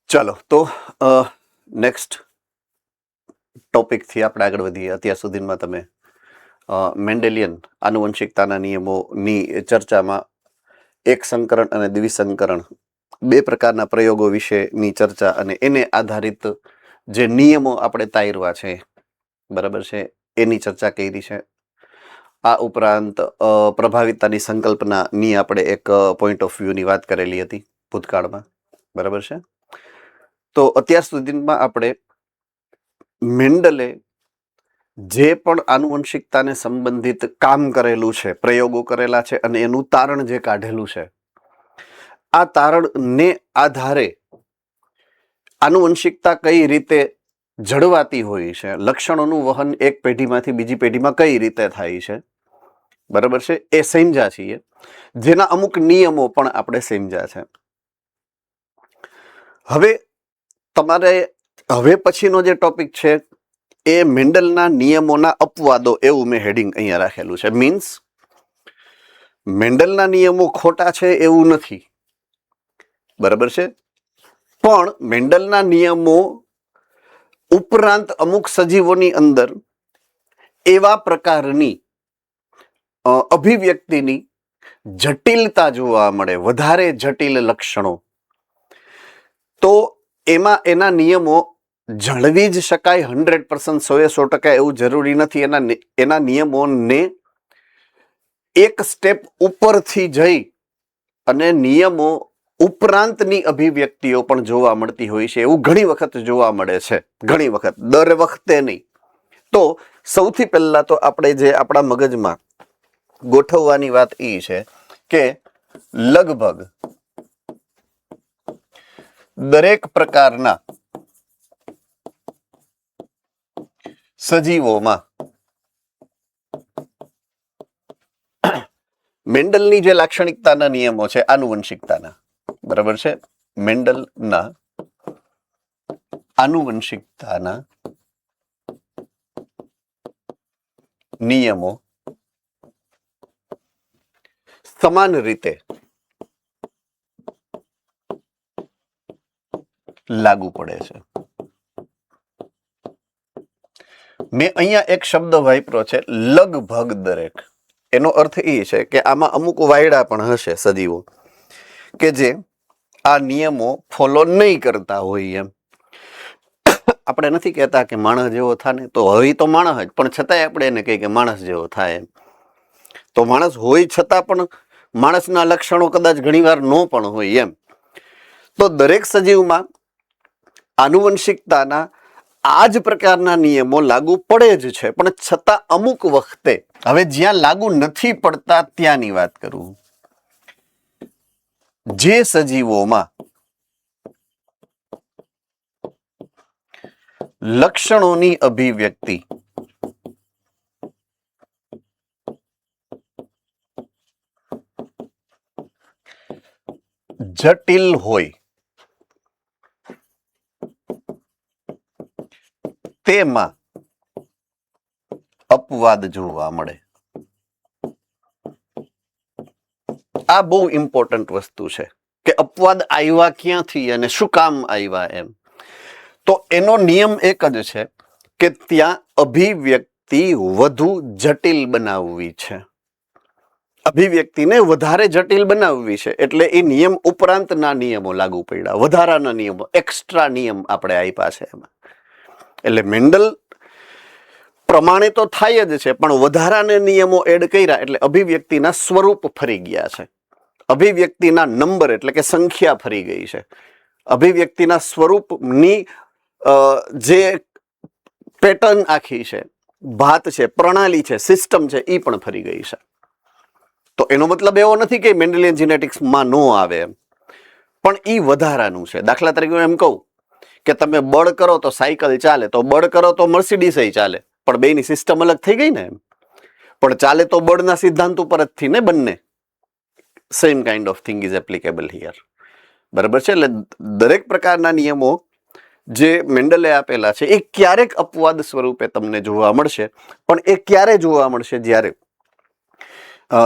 ચાલો તો નેક્સ્ટ ટોપિકથી આપણે આગળ વધીએ. અત્યાર સુધીમાં તમે મેન્ડેલિયન આનુવંશિકતાના નિયમોની ચર્ચામાં એક સંકરણ અને દ્વિસંકરણ બે પ્રકારના પ્રયોગો વિશેની ચર્ચા અને એને આધારિત જે નિયમો આપણે તાયરવા છે, બરાબર છે, એની ચર્ચા કરી છે. આ ઉપરાંત પ્રભાવિતતાની સંકલ્પનાની આપણે એક પોઈન્ટ ઓફ વ્યૂની વાત કરેલી હતી ભૂતકાળમાં, બરાબર છે. તો અત્યાર સુધીમાં આપણે મેન્ડલે જે પણ આનુવંશિકતાને સંબંધિત કામ કરેલું છે, પ્રયોગો કરેલા છે અને એનું તારણ જે કાઢેલું છે, આ તારણને આધારે આનુવંશિકતા કઈ રીતે જળવાતી હોય છે, લક્ષણોનું વહન એક પેઢીમાંથી બીજી પેઢીમાં કઈ રીતે થાય છે, બરાબર છે, એ સમજ્યા છીએ. જેના અમુક નિયમો પણ આપણે સમજ્યા છે. હવે પછીનો જે ટોપિક છે એ મેન્ડલના નિયમોના અપવાદો, એવું મેં હેડિંગ અહીંયા રાખેલું છે. મીન્સ મેન્ડલના નિયમો ખોટા છે એવું નથી, બરાબર છે, પણ મેન્ડલના નિયમો ઉપરાંત અમુક સજીવોની અંદર એવા પ્રકારની અભિવ્યક્તિની જટિલતા જોવા મળે, વધારે જટિલ લક્ષણો, તો એમાં એના નિયમો જળવી જ શકાય 100%, 100% એવું જરૂરી નથી. એના નિયમોને એક સ્ટેપ ઉપરથી જઈ અને નિયમો ઉપરાંતની અભિવ્યક્તિઓ પણ જોવા મળતી હોય છે. એવું ઘણી વખત જોવા મળે છે, ઘણી વખત, દર વખતે નહીં. તો સૌથી પહેલા તો આપણે જે આપણા મગજમાં ગોઠવવાની વાત એ છે કે લગભગ દરેક પ્રકારના સજીવોમાં મેન્ડલની જે લાક્ષણિકતાના નિયમો છે આનુવંશિકતાના, બરાબર છે, મેન્ડલના આનુવંશિકતાના નિયમો સમાન રીતે લાગુ પડે છે. મેં અહીંયા એક શબ્દ વાપર્યો છે, લગભગ દરેક. એનો અર્થ એ છે કે આમાં અમુક વાયડા પણ હશે સજીવો કે જે આ નિયમો ફોલો નહીં કરતા હોય. એમ આપણે નથી કહેતા કે માણસ જેવો થાય ને, તો હોય તો માણસ જ, પણ છતાંય આપણે એને કહીએ કે માણસ જેવો થાય. એમ તો માણસ હોય છતાં પણ માણસના લક્ષણો કદાચ ઘણીવાર ન પણ હોય. એમ તો દરેક સજીવમાં આનુવંશિકતાના આ જ પ્રકારના નિયમો લાગુ પડે જ છે, પણ છતાં અમુક વખતે, હવે જ્યાં લાગુ નથી પડતા ત્યાંની વાત કરું, જે સજીવોમાં લક્ષણોની અભિવ્યક્તિ જટિલ હોય તેમાં અપવાદ જોવા મળે. આ બહુ ઇમ્પોર્ટન્ટ વસ્તુ છે કે અપવાદ આવ્યા ક્યાંથી અને શું કામ આવ્યા. એમ તો એનો નિયમ એક જ છે કે ત્યાં અભિવ્યક્તિ વધુ જટિલ બનાવવી છે, અભિવ્યક્તિને વધારે જટિલ બનાવવી છે. એટલે એ નિયમ ઉપરાંતના નિયમો લાગુ પડ્યા, વધારાના નિયમો, એક્સ્ટ્રા નિયમ આપણે આપ્યા છે એમાં. એટલે મેન્ડલ પ્રમાણે તો થાય જ છે, પણ વધારાના નિયમો એડ કર્યા એટલે અભિવ્યક્તિના સ્વરૂપ ફરી ગયા છે, અભિવ્યક્તિના નંબર એટલે કે સંખ્યા ફરી ગઈ છે, અભિવ્યક્તિના સ્વરૂપની જે પેટર્ન આખી છે, ભાત છે, પ્રણાલી છે, સિસ્ટમ છે, એ પણ ફરી ગઈ છે. તો એનો મતલબ એવો નથી કે મેન્ડેલિયન જીનેટિક્સમાં ન આવે એમ, પણ એ વધારાનું છે. દાખલા તરીકે હું એમ કહું કે તમે બળ કરો તો સાયકલ ચાલે, તો બળ કરો તો મર્સિડીઝ ચાલે, પણ બેની સિસ્ટમ અલગ થઈ ગઈ ને. એમ પણ ચાલે તો બળના સિદ્ધાંત ઉપર જ થી ને બંને. Same kind of thing is applicable here, બરાબર છે. એટલે દરેક પ્રકારના નિયમો જે મેન્ડલે આપેલા છે એ ક્યારેક અપવાદ સ્વરૂપે તમને જોવા મળશે, પણ એ ક્યારે જોવા મળશે? જ્યારે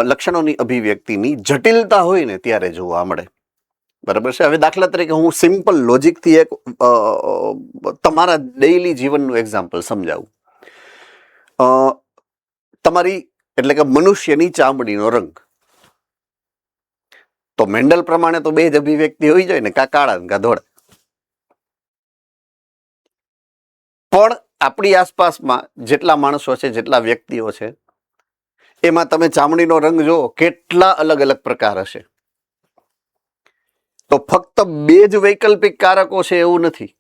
લક્ષણોની અભિવ્યક્તિની જટિલતા હોય ને ત્યારે જોવા મળે, બરાબર છે. હવે દાખલા તરીકે હું સિમ્પલ લોજિકથી એક તમારા ડેઈલી જીવનનું એક્ઝામ્પલ સમજાવું. તમારી એટલે કે મનુષ્યની ચામડીનો રંગ, તો મેન્ડલ પ્રમાણે તો બે જ અભિવ્યક્તિ હોઈ જાય ને, કા કાળા ને કા ધોળા. પણ આપણી આસપાસમાં જેટલા માણસો છે, જેટલા વ્યક્તિઓ છે, એમાં તમે ચામડીનો રંગ જુઓ, કેટલા અલગ અલગ પ્રકાર હશે. તો ફક્ત બે જ વૈકલ્પિક કારકો છે એવું નથી,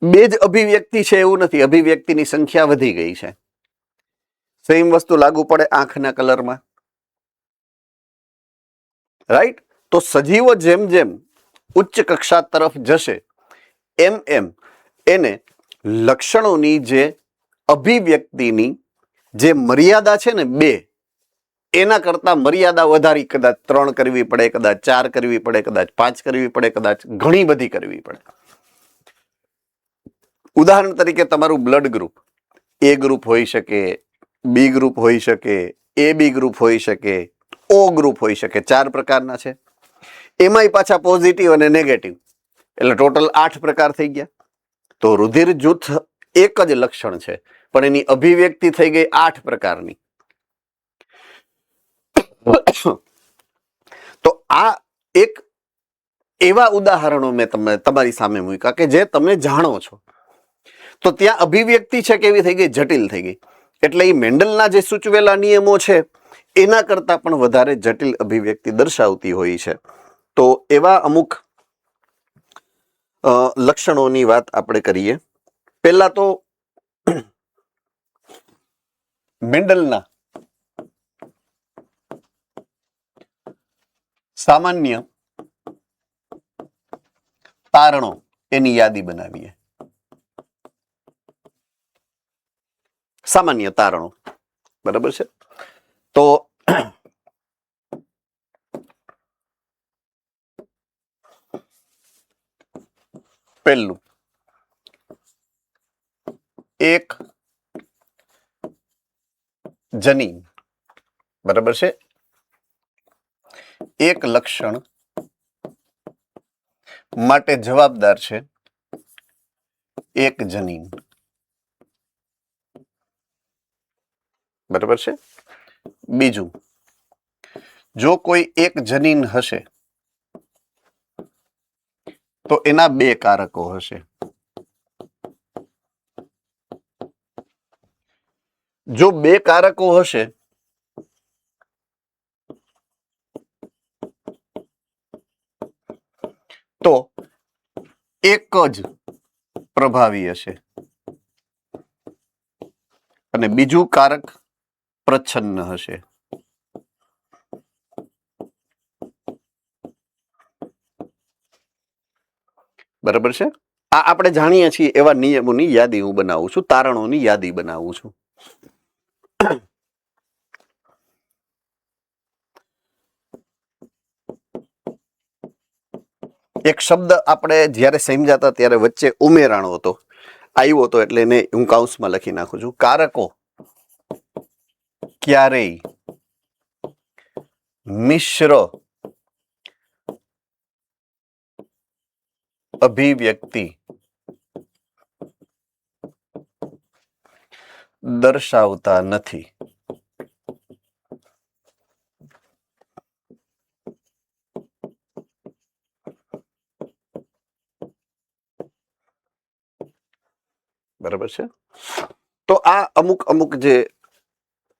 બે જ અભિવ્યક્તિ છે એવું નથી, અભિવ્યક્તિની સંખ્યા વધી ગઈ છે. સેમ વસ્તુ લાગુ પડે આંખના કલરમાં, રાઈટ? તો સજીવો જેમ જેમ ઉચ્ચ કક્ષા તરફ જશે એમ એમ એને લક્ષણોની જે અભિવ્યક્તિની જે મર્યાદા છે ને, બે, એના કરતા મર્યાદા વધારી, કદાચ 3 કરવી પડે, કદાચ 4 કરવી પડે, કદાચ 5 કરવી પડે, કદાચ ઘણી બધી કરવી પડે. ઉદાહરણ તરીકે તમારું બ્લડ ગ્રુપ એ ગ્રુપ હોઈ શકે, બી ગ્રુપ હોઈ શકે, એ બી ગ્રુપ હોઈ શકે, ઓ ગ્રુપ હોઈ શકે. 4 પ્રકારના છે. એમાંય પાછા પોઝિટિવ અને નેગેટિવ, એટલે ટોટલ 8 પ્રકાર થઈ ગયા. તો રુધિર જૂથ એક જ લક્ષણ છે, પણ એની અભિવ્યક્તિ થઈ ગઈ 8 પ્રકારની. તો આ એક એવા ઉદાહરણો મેં તમારી સામે મૂક્યા કે જે તમે જાણો છો. તો ત્યાં અભિવ્યક્તિ છે કેવી થઈ ગઈ, જટિલ થઈ ગઈ. એટલે એ મેન્ડલના જે સૂચવેલા નિયમો છે એના કરતા પણ વધારે જટિલ અભિવ્યક્તિ દર્શાવતી હોય છે. તો એવા અમુક લક્ષણોની વાત આપણે કરીએ. પહેલા તો મેન્ડલના સામાન્ય તારણો એની યાદી બનાવીએ. સામાન્ય તારણો, બરાબર છે. તો પહેલું, એક જનીન, બરાબર છે, એક લક્ષણ માટે જવાબદાર છે એક જનીન, બરાબર છે. બીજું, જો કોઈ એક જનીન હશે તો એના 2 કારકો હશે. જો 2 કારકો હશે તો એક જ પ્રભાવી હશે અને બીજું કારક પ્રચ્છન્ન હશે. બરાબર છે. આ આપણે જાણીએ છીએ એવા નિયમોની યાદી હું બનાવું છું, તારણોની યાદી બનાવું છું. એક શબ્દ આપણે જ્યારે સમજાતા ત્યારે વચ્ચે ઉમેરાણો હતો, આવ્યો હતો, એટલે એને હું કૌંસમાં લખી નાખું છું. કારકો ક્યારેય મિશ્ર અભિવ્યક્તિ દર્શાવતા નથી. બરાબર છે. તો આ અમુક અમુક જે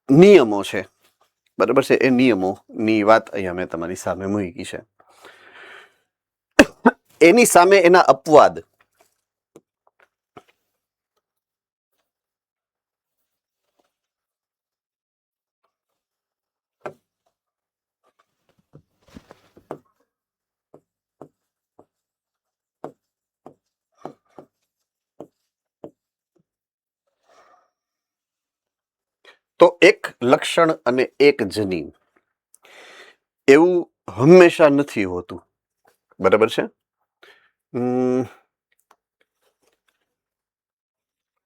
નિયમો છે, બરાબર છે, એ નિયમોની વાત અહીંયા મેં તમારી સામે મૂકી છે. એની સામે એના અપવાદ. તો એક લક્ષણ અને એક જનીન એવું હંમેશા નથી હોતું, બરાબર છે.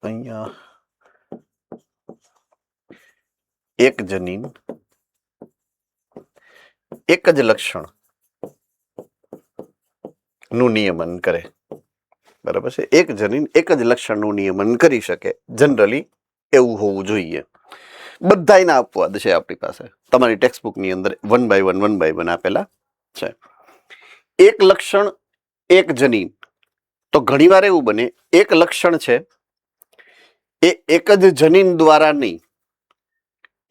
અહીંયા એક જનીન, એક જ લક્ષણ નું નિયમન કરે. બરાબર છે? એક જનીન એક જ લક્ષણનું નિયમન કરી શકે. જનરલી એવું હોવું જોઈએ. બધાયના અપવાદ છે આપણી પાસે. તમારી ટેક્સ્ટબુકની અંદર 1 by 1 આપેલા છે. એક લક્ષણ એક જનીન. તો ઘણીવાર એવું બને એક લક્ષણ છે એ એક જ જનીન દ્વારા નહીં,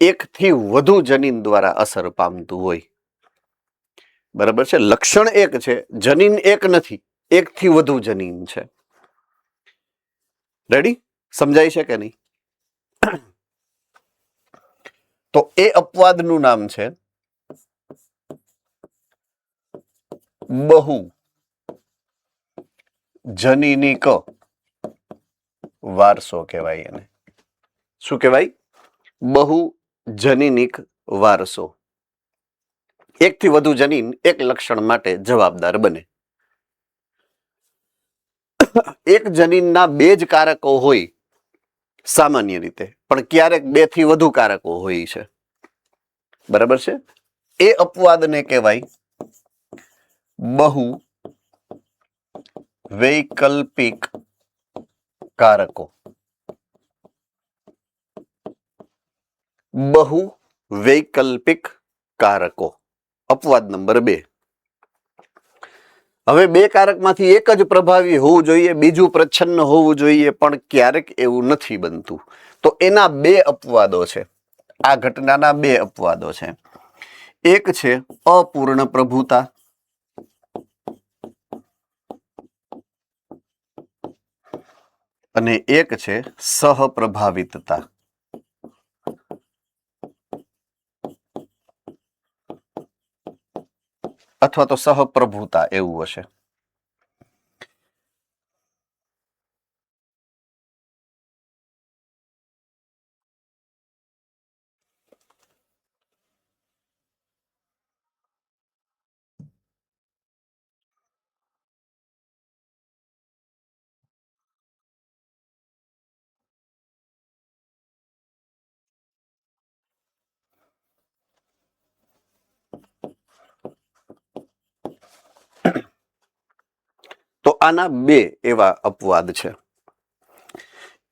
એકથી વધુ જનીન દ્વારા અસર પામતું હોય. બરાબર છે? લક્ષણ એક છે, જનીન એક નથી, એકથી વધુ જનીન છે. રેડી? સમજાય છે કે નહીં? તો એ અપવાદનું નામ છે બહુ જનીનિક વારસો કહેવાય એને. શું કહેવાય? બહુ જનીનિક વારસો. એકથી વધુ જનીન એક લક્ષણ માટે જવાબદાર બને. એક જનીનના 2 જ કારકો હોય સામાન્ય રીતે, પણ ક્યારેક 2 થી વધુ કારકો હોય છે. બરાબર છે? એ અપવાદને કહેવાય બહુ વૈકલ્પિક કારકો. બહુ વૈકલ્પિક કારકો. અપવાદ નંબર 2. હવે 2 કારકમાંથી એક જ પ્રભાવી હોવું જોઈએ, બીજું પ્રચ્છન્ન હોવું જોઈએ, પણ ક્યારેક એવું નથી બનતું. તો એના 2 અપવાદો છે. આ ઘટનાના 2 અપવાદો છે. એક છે અપૂર્ણ પ્રભુતા અને એક છે સહપ્રભાવિતતા. અથવા તો સહપ્રભુતા એવું હશે. તો આના 2 એવા અપવાદ છે.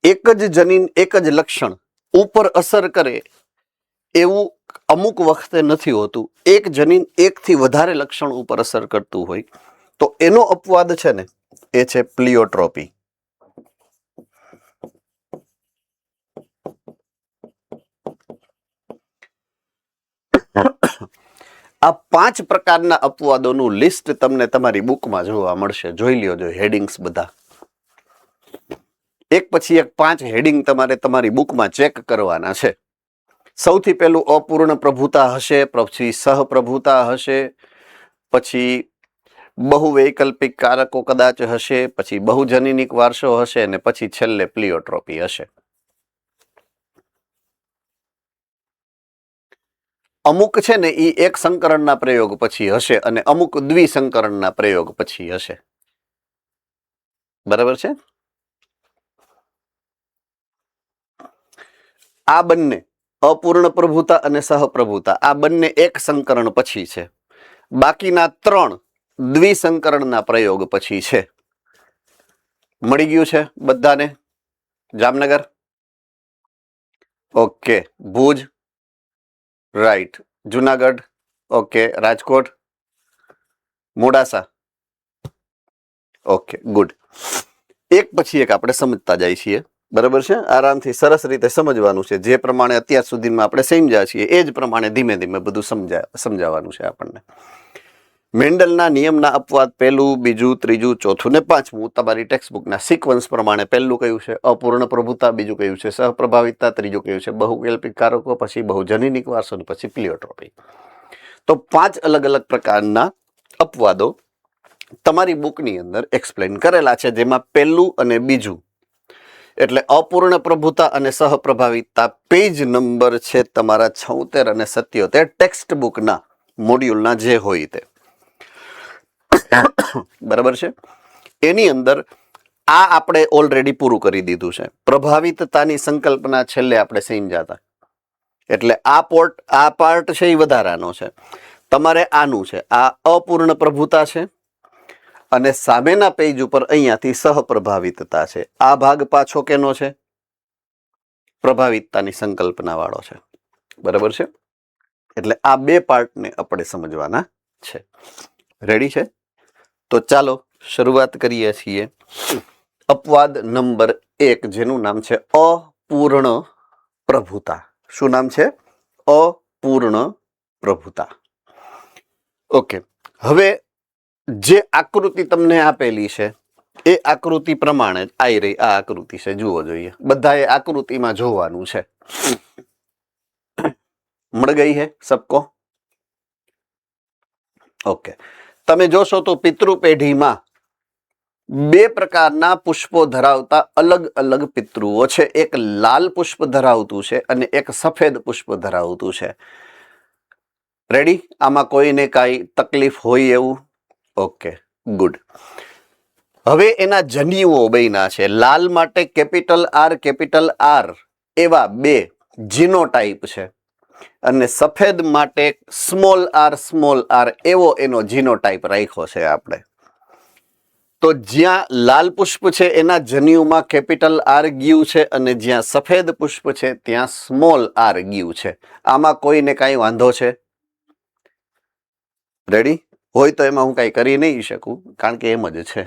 એક જ જનીન એક જ લક્ષણ ઉપર અસર કરે એવું અમુક વખતે નથી હોતું. એક જનીન એકથી વધારે લક્ષણ ઉપર અસર કરતું હોય તો એનો અપવાદ છે ને એ છે પ્લિયોટ્રોપી. આ 5 પ્રકારના અપવાદોનું લિસ્ટ તમને તમારી બુકમાં જોવા મળશે. જોઈ લ્યો જો હેડિંગ્સ બધા. એક પછી એક 5 હેડિંગ તમારે તમારી બુકમાં ચેક કરવાના છે. સૌથી પહેલું અપૂર્ણ પ્રભુતા હશે, પછી સહપ્રભુતા હશે, પછી બહુ વૈકલ્પિક કારકો કદાચ હશે, પછી બહુજનીનિક વારસો હશે અને પછી છેલ્લે પ્લિયોટ્રોપી હશે. અમુક છે ને એ એક સંકરણના પ્રયોગ પછી હશે અને અમુક દ્વિસંકરણના પ્રયોગ પછી હશે. બરાબર છે? આ બંને અપૂર્ણ પ્રભુતા અને સહપ્રભુતા આ બંને એક સંકરણ પછી છે. બાકીના 3 દ્વિસંકરણના પ્રયોગ પછી છે. મળી ગયું છે બધાને? Jamnagar? Okay. Bhuj? Right. Junagadh? Okay. Rajkot? Modasa? Okay, good. એક પછી એક આપણે સમજતા જાય છીએ. બરાબર છે? આરામથી સરસ રીતે સમજવાનું છે. જે પ્રમાણે અત્યાર સુધીમાં આપણે સમજ્યા છીએ એ જ પ્રમાણે ધીમે ધીમે બધું સમજાવવાનું છે આપણને. મેન્ડલના નિયમના અપવાદ 1, 2, 3, 4 ને 5. તમારી ટેક્સ્ટબુકના સિક્વન્સ પ્રમાણે પહેલું કયું છે અપૂર્ણ પ્રભુતા, બીજું કયું છે સહપ્રભાવિતતા, ત્રીજું કયું છે બહુવૈકલ્પિક કારકો, પછી બહુજનીનિક વારસો, પછી પ્લિયોટ્રોપી. તો 5 અલગ અલગ પ્રકારના અપવાદો તમારી બુકની અંદર એક્સપ્લેન કરેલા છે, જેમાં પહેલું અને બીજું એટલે અપૂર્ણ પ્રભુતા અને સહપ્રભાવિતતા પેજ નંબર છે તમારા 76 અને 77 ટેક્સ્ટ બુકના મોડ્યુલના જે હોય તે. બરાબર છે? એની અંદર આ આપણે ઓલરેડી પૂરું કરી દીધું છે. પ્રભાવિતતાની સંકલ્પના છેલ્લે આપણે સમજ્યા હતા. એટલે આ પાર્ટ છે એ વધારાનો છે. તમારે આનું છે આ અપૂર્ણ પ્રભુતા છે અને સામેના પેજ ઉપર અહીંયાથી સહપ્રભાવિતતા છે. આ ભાગ પાછો કેનો છે? પ્રભાવિતતાની સંકલ્પના વાળો છે. બરાબર છે? એટલે આ બે પાર્ટને આપણે સમજવાના છે. રેડી છે? તો ચાલો શરૂઆત કરીએ છીએ. અપવાદ નંબર 1 જેનું નામ છે અપૂર્ણ પ્રભુતા. શું નામ છે? અપૂર્ણ પ્રભુતા. ઓકે, હવે જે આકૃતિ તમને આપેલી છે એ આકૃતિ પ્રમાણે જ આવી રહી. આ આકૃતિ છે, જુઓ જોઈએ. બધાએ આકૃતિમાં જોવાનું છે. મળ ગઈ હે સબકો? ઓકે, તમે જોશો તો પિતૃ પેઢીમાં બે પ્રકારના પુષ્પો ધરાવતા અલગ અલગ પિતૃઓ છે. એક લાલ પુષ્પ ધરાવતું છે અને એક સફેદ પુષ્પ ધરાવતું છે. રેડી? આમાં કોઈને કાંઈ તકલીફ હોય એવું? Okay, good. હવે એના જન્યુઓ બન્યા છે. લાલ માટે કેપિટલ આર એવા બે જીનોટાઈપ છે અને સફેદ માટે સ્મોલ આર એવો એનો જીનોટાઈપ રાખ્યો છે આપણે. તો જ્યાં લાલ પુષ્પ છે એના જન્યુમાં કેપિટલ આર ગયું છે અને જ્યાં સફેદ પુષ્પ છે ત્યાં સ્મોલ આર ગયું છે. આમાં કોઈને કાંઈ વાંધો છે? રેડી? હોય તો એમાં હું કાંઈ કરી નહીં શકું, કારણ કે એમ જ છે.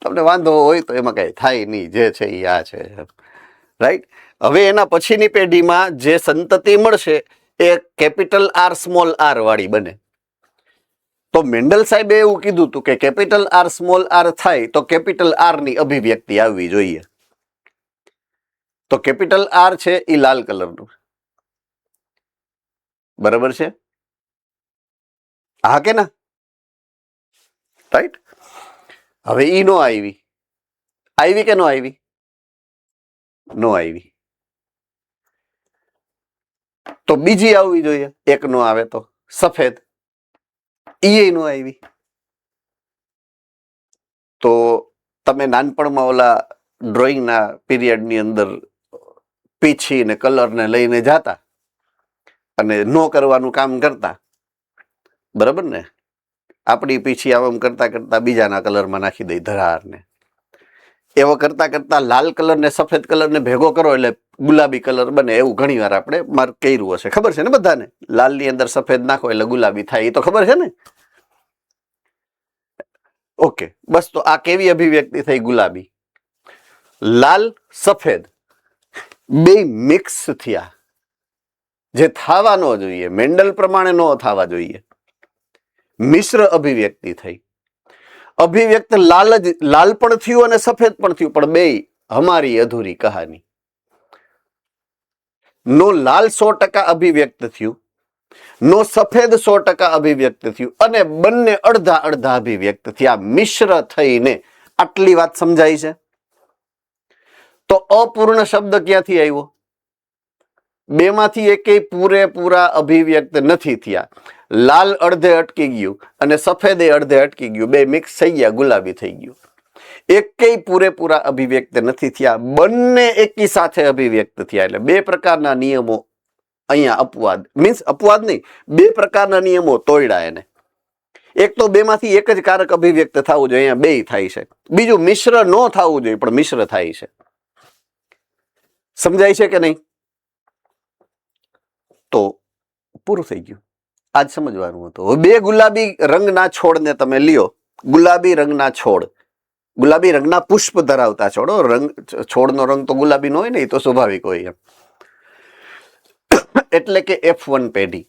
તમને વાંધો હોય તો એમાં કાંઈ થાય નહીં, જે છે એ આ છે. રાઈટ? હવે એના પછીની પેઢીમાં જે સંતતિ મળશે એ કેપિટલ આર સ્મોલ આર વાળી બને. તો મેન્ડલ સાહેબે એવું કીધું હતું કે કેપિટલ આર સ્મોલ આર થાય તો કેપિટલ આર ની અભિવ્યક્તિ આવવી જોઈએ. તો કેપિટલ આર છે એ લાલ કલરનું. બરાબર છે? હા કે ના? રાઈટ? હવે ઈ નો આવી. આવી કે નો આવી? નો આવી. તો બીજી આવવી જોઈએ. એક નો આવે તો સફેદ. ઈ નો આવી. તો તમે નાનપણમાં ઓલા ડ્રોઈંગના પીરિયડની અંદર પીછી ને કલરને લઈને જાતા અને નો કરવાનું કામ કરતા. બરાબર ને? આપણી પીછી આમ કરતા કરતા બીજાના કલરમાં નાખી દઈ ધરારને. એવો કરતા કરતા લાલ કલર ને સફેદ કલર ને ભેગો કરો એટલે ગુલાબી કલર બને. એવું ઘણી વાર આપણે માર્ક કર્યું હશે. ખબર છે ને બધાને? લાલ ની અંદર સફેદ નાખો એટલે ગુલાબી થાય. એ તો ખબર છે ને? ઓકે, બસ. તો આ કેવી અભિવ્યક્તિ થઈ? ગુલાબી. લાલ સફેદ બે મિક્સ થયા, જે થવા ન જોઈએ. મેન્ડલ પ્રમાણે ન થવા જોઈએ. મિશ્ર અભિવ્યક્તિ થઈ. અભિવ્યક્ત લાલ પણ થયું અને સફેદ પણ થયું, પણ બે હમારી અધૂરી કહાની. નો લાલ 100% અભિવ્યક્ત થયું, નો સફેદ 100% અભિવ્યક્ત થયું અને બંને અડધા અડધા અભિવ્યક્ત થયા. મિશ્ર થઈને. આટલી વાત સમજાય છે? તો અપૂર્ણ શબ્દ ક્યાંથી આવ્યો? બેમાંથી એકેય પૂરેપૂરા અભિવ્યક્ત નથી થયા. લાલ અડધે અટકી ગયું અને સફેદ અડધે અટકી ગયું. બે મિક્સ થઈ ગયા, ગુલાબી થઈ ગયું. એકેય પૂરેપૂરા અભિવ્યક્ત નથી થયા. બંને એકી સાથે અભિવ્યક્ત થયા. એટલે બે પ્રકારના નિયમો અહીંયા અપવાદ, મીન્સ અપવાદ નહીં, બે પ્રકારના નિયમો તોડ્યા એને. એક તો બેમાંથી એક જ કારક અભિવ્યક્ત થવું જોઈએ, અહીંયા બે થાય છે. બીજું મિશ્ર ન થવું જોઈએ, પણ મિશ્ર થાય છે. સમજાય છે કે નહીં? તો પૂરું થઈ ગયું. આજ સમજવાનું હતું. બે ગુલાબી રંગના છોડને તમે લ્યો. ગુલાબી રંગના છોડ, ગુલાબી રંગના પુષ્પ ધરાવતા છોડ. રંગ, છોડનો રંગ તો ગુલાબી નો હોય ને, એ તો સ્વાભાવિક હોય. એટલે કે F1 પેઢી.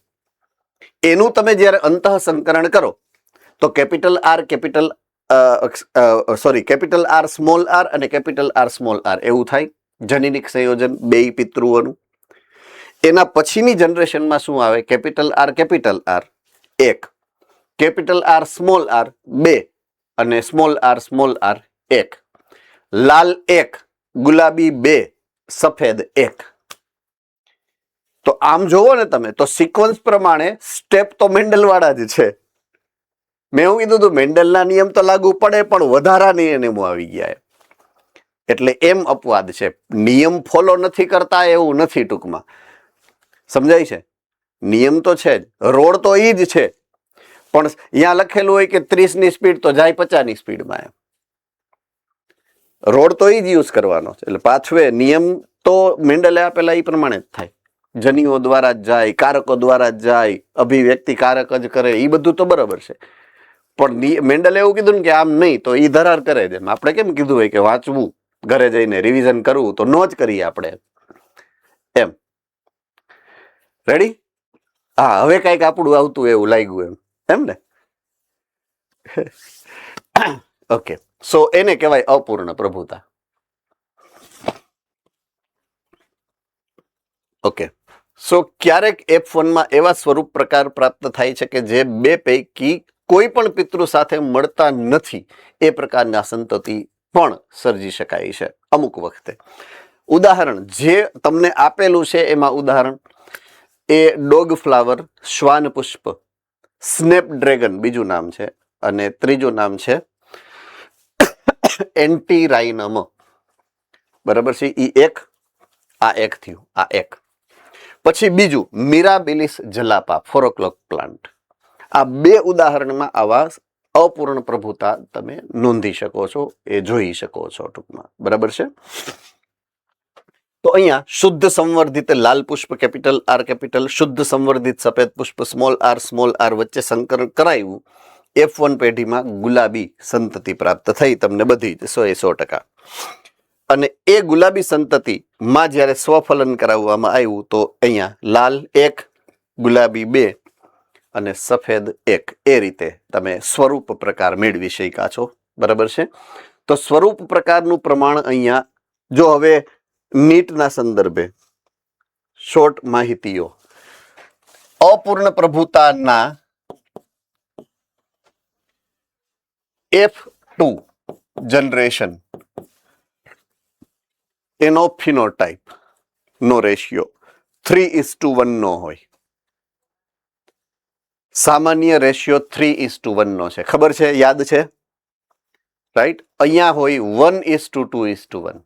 એનું તમે જ્યારે અંતઃસંકરણ કરો તો કેપિટલ આર સ્મોલ આર અને કેપિટલ આર સ્મોલ આર એવું થાય. જનીનિક સંયોજન બે પિતૃઓનું. એના પછીની જનરેશનમાં શું આવે? Capital R 1, capital R small R 2 અને સ્મોલ આર 1. લાલ 1, ગુલાબી 2, સફેદ 1. તો આમ જોવો ને તમે તો સિક્વન્સ પ્રમાણે સ્ટેપ તો મેન્ડલ વાળા જ છે. મેં એવું કીધું હતું મેન્ડલના નિયમ તો લાગુ પડે, પણ વધારાના નિયમો આવી ગયા. એટલે એમ અપવાદ છે. નિયમ ફોલો નથી કરતા એવું નથી. ટૂંકમાં સમજાય છે? નિયમ તો છે જ, રોડ તો ઈ જ છે, પણ અહીંયા લખેલું હોય કે 30 ની સ્પીડ તો જાય 50 ની સ્પીડમાં. એમ રોડ તો એ જ યુઝ કરવાનો છે. એટલે પાછવે નિયમ તો મેન્ડલે આપેલા એ પ્રમાણે જ થાય. જનીઓ દ્વારા જ જાય, કારકો દ્વારા જ જાય, અભિવ્યક્તિ કારક જ કરે, એ બધું તો બરાબર છે. પણ મેન્ડલે એવું કીધું ને કે આમ નહીં, તો એ ધરાર કરે છે. આપણે કેમ કીધું હોય કે વાંચવું, ઘરે જઈને રિવિઝન કરવું, તો નો જ કરીએ આપણે એમ. રેડી? હા, હવે કઈક આપણું આવતું એવું લાગ્યું એમ ને. ઓકે, સો એને કહેવાય અપૂર્ણ પ્રભુતા. ઓકે, સો ક્યારેક F1 માં એવા સ્વરૂપ પ્રકાર પ્રાપ્ત થાય છે કે જે બે પૈકી કોઈ પણ પિતૃ સાથે મળતા નથી, એ પ્રકારના સંતતિ પણ સર્જી શકાય છે અમુક વખતે. ઉદાહરણ જે તમને આપેલું છે એમાં ઉદાહરણ એ ડોગ ફ્લાવર, શ્વાન પુષ્પ, સ્નેપ ડ્રેગન બીજું નામ છે, અને ત્રીજું નામ છે એન્ટીરાઇનમ. બરાબર છે? ઈ એક, આ એક થયું, આ એક. પછી બીજું મિરાબિલિસ જલાપા, 4 o'clock પ્લાન્ટ. આ બે ઉદાહરણમાં આવા અપૂર્ણ પ્રભુતા તમે નોંધી શકો છો, એ જોઈ શકો છો ટૂંકમાં. બરાબર છે? તો અહીંયા શુદ્ધ સંવર્ધિત લાલ પુષ્પ કેપિટલ આર કેપિટલ, શુદ્ધ સંવર્ધિત સફેદ પુષ્પ સ્મોલ આર વચ્ચે સંકરણ કરાયું, F1 પેઢીમાં ગુલાબી સંતતિ પ્રાપ્ત થઈ તમને બધી જ 100%. અને એ ગુલાબી સંતતિમાં જ્યારે સ્વફલન કરાવવામાં આવ્યું તો અહીંયા લાલ 1, ગુલાબી 2 અને સફેદ 1, એ રીતે તમે સ્વરૂપ પ્રકાર મેળવી શક્યા છો. બરાબર છે? તો સ્વરૂપ પ્રકારનું પ્રમાણ અહીંયા જો હવે નીટના સંદર્ભે શોર્ટ માહિતીઓ, અપૂર્ણ પ્રભુતાના F2 જનરેશન એનો ફિનોટાઇપ નો રેશિયો 3:1 નો હોય. સામાન્ય રેશિયો 3:1 નો છે. ખબર છે? યાદ છે? રાઈટ? અહીંયા હોય 1:2:1.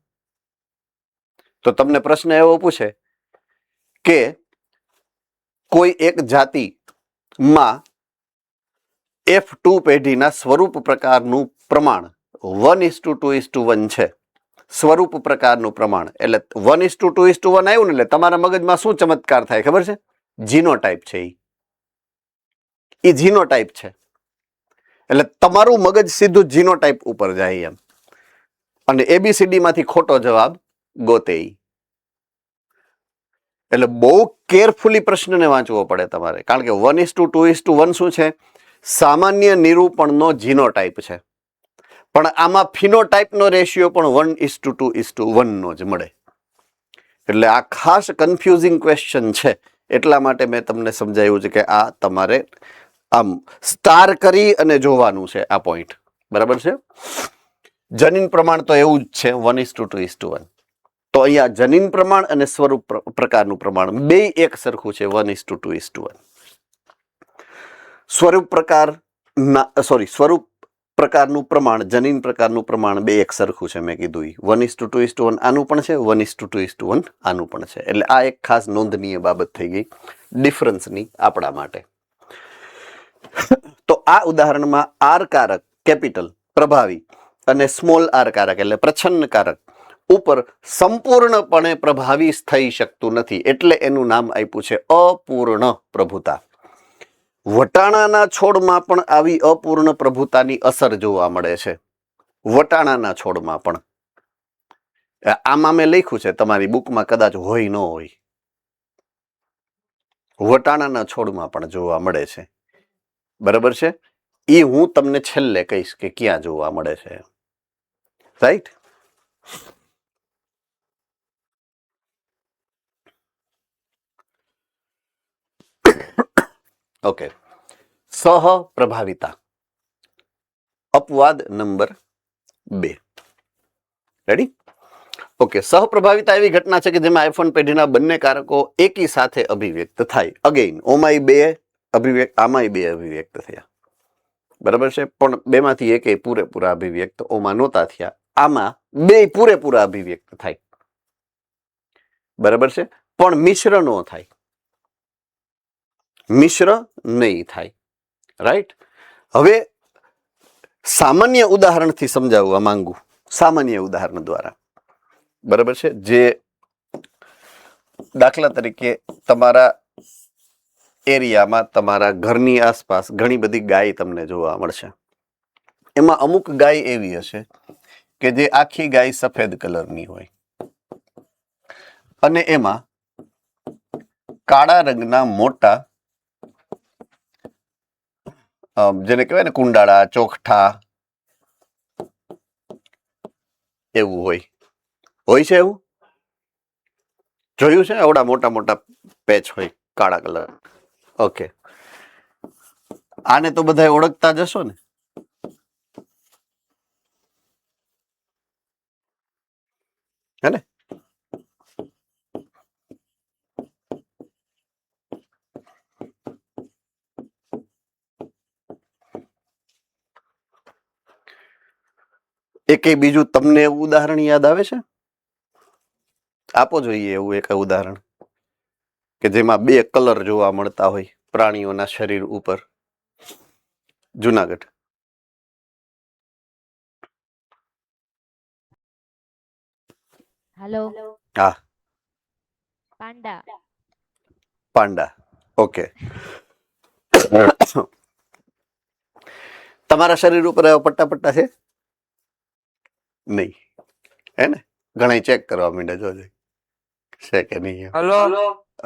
તો તમને પ્રશ્ન એવો પૂછે કે કોઈ એક જાતિમાં F2 પેઢીના સ્વરૂપ પ્રકારનું પ્રમાણ 1:2:1 છે. સ્વરૂપ પ્રકારનું પ્રમાણ એટલે 1:2:1 આવ્યું ને એટલે તમારા મગજમાં શું ચમત્કાર થાય ખબર છે? જીનોટાઇપ છે. એ જીનોટાઇપ છે એટલે તમારું મગજ સીધું જીનોટાઇપ ઉપર જાય એમ, અને ABCD માંથી ખોટો જવાબ ગોતે. એટલે બહુ કેરફુલી પ્રશ્નને વાંચવો પડે તમારે, કારણ કે 1:2:1 શું છે? સામાન્ય નિરૂપણનો જીનોટાઇપ છે. પણ આમાં ફિનોટાઇપનો રેશિયો પણ 1:2:1 નો જ મળે. એટલે આ ખાસ કન્ફ્યુઝિંગ ક્વેશ્ચન છે, એટલા માટે મેં તમને સમજાવ્યું છે કે આ તમારે આમ સ્ટાર કરી અને જોવાનું છે આ પોઈન્ટ. બરાબર છે? જનીન પ્રમાણ તો એવું જ છે 1:2:1. તો અહીંયા જનીન પ્રમાણ અને સ્વરૂપ પ્રકારનું પ્રમાણ બે એક સરખું છે 1:2:1. સ્વરૂપ પ્રકારનું પ્રમાણ, જનીન પ્રકારનું પ્રમાણ બે એક સરખું છે. મેં કીધું 1:2:1 આનું પણ છે, 1:2:1 આનું પણ છે. એટલે આ એક ખાસ નોંધનીય બાબત થઈ ગઈ ડિફરન્સની આપણા માટે. તો આ ઉદાહરણમાં આર કારક કેપિટલ પ્રભાવી અને સ્મોલ આર કારક એટલે પ્રચ્છન્ન કારક ઉપર સંપૂર્ણપણે પ્રભાવી થઈ શકતું નથી, એટલે એનું નામ આપ્યું છે અપૂર્ણ પ્રભુતા. વટાણાના છોડમાં પણ આવી અપૂર્ણ પ્રભુતાની અસર જોવા મળે છે. વટાણાના છોડમાં પણ. આમાં મેં લખ્યું છે, તમારી બુકમાં કદાચ હોય ન હોય. વટાણાના છોડમાં પણ જોવા મળે છે. બરાબર છે? એ હું તમને છેલ્લે કહીશ કે ક્યાં જોવા મળે છે. રાઈટ? ઓકે, સહપ્રભાવિતા, અપવાદ નંબર 2. રેડી? ઓકે, સહપ્રભાવિતા એવી ઘટના છે કે જેમાં F1 પેઢીના બંને કારકો એકી સાથે અભિવ્યક્ત થાય. અગેઇન ઓમાંય 2 અભિવ્યક્ત, આમાંય 2 અભિવ્યક્ત થયા. બરાબર છે? પણ બેમાંથી એકેય પૂરેપૂરા અભિવ્યક્ત ઓમાં નહોતા થયા. આમાં 2 પૂરેપૂરા અભિવ્યક્ત થાય. બરાબર છે? પણ મિશ્ર ન થાય. મિશ્ર નહીં થાય. રાઈટ. હવે સામાન્ય ઉદાહરણથી સમજાવવા માંગુ, સામાન્ય ઉદાહરણ દ્વારા. બરાબર છે. જે દાખલા તરીકે તમારા એરિયામાં, તમારા ઘરની આસપાસ ઘણી બધી ગાય તમને જોવા મળશે. એમાં અમુક ગાય એવી હશે કે જે આખી ગાય સફેદ કલરની હોય અને એમાં કાળા રંગના મોટા જેને કહેવાય ને કુંડાળા, ચોખઠા એવું હોય છે. એવું જોયું છે? આવડા મોટા મોટા પેચ હોય કાળા કલર. ઓકે, આને તો બધા ઓળખતા જ હશો ને? હે ને? એક બીજું તમને એવું ઉદાહરણ યાદ આવે છે? આપો જોઈએ એવું એક ઉદાહરણ કે જેમાં બે કલર જોવા મળતા હોય પ્રાણીઓના શરીર ઉપર. જુનાગઢ. હેલો. હા, પાંડા. પાંડા. ઓકે. તમારા શરીર ઉપર એવા પટ્ટા પટ્ટા છે? નહીં, હે ને? ઘણા ચેક કરવા માંડે, જોજે છે કે નહીં. હેલો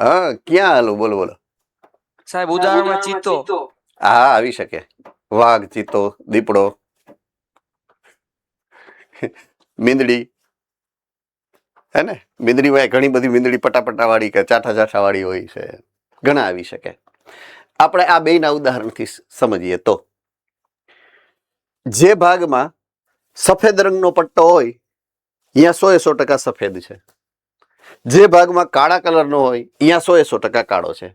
હા, ક્યાં હાલો? બોલો બોલો સાહેબ. ઉદાહરણમાં ચિત્તો. હા, આવી શકે. વાઘ, ચિત્તો, દીપડો, મીંદડી. હે ને? મીંદડી હોય, ઘણી બધી મીંદડી પટાપટા વાળી કે ચાઠા ચાઠા વાળી હોય છે. ઘણા આવી શકે. આપણે આ બેયના ઉદાહરણથી સમજીએ તો, જે ભાગમાં સફેદ રંગનો પટ્ટો હોય અહીંયા 100% સફેદ છે. જે ભાગમાં કાળા કલરનો હોય અહીંયા 100% કાળો છે.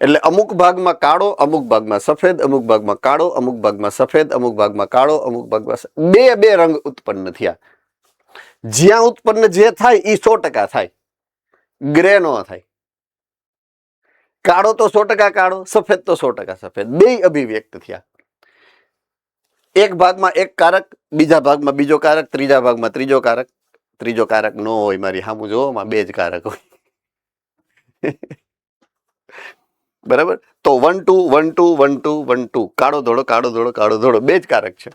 એટલે અમુક ભાગમાં કાળો, અમુક ભાગમાં સફેદ, અમુક ભાગમાં કાળો, અમુક ભાગમાં સફેદ, અમુક ભાગમાં કાળો, અમુક ભાગમાં બે રંગ ઉત્પન્ન થયા. જ્યાં ઉત્પન્ન જે થાય એ 100% થાય, ગ્રે નો થાય. કાળો તો 100% કાળો, સફેદ તો 100% સફેદ. બે અભિવ્યક્ત થયા. એક ભાગમાં એક કારક, બીજા ભાગમાં બીજો કારક, ત્રીજા ભાગમાં ત્રીજો કારક. ત્રીજો કારક નો હોય, મારી સામું જોવો, બે જ કારક હોય. બરાબર. તો 1 2 1 2 1 2 1 2, કાળો ધોળો, કાળો ધોળો, કાળો ધોળો, બે જ કારક છે.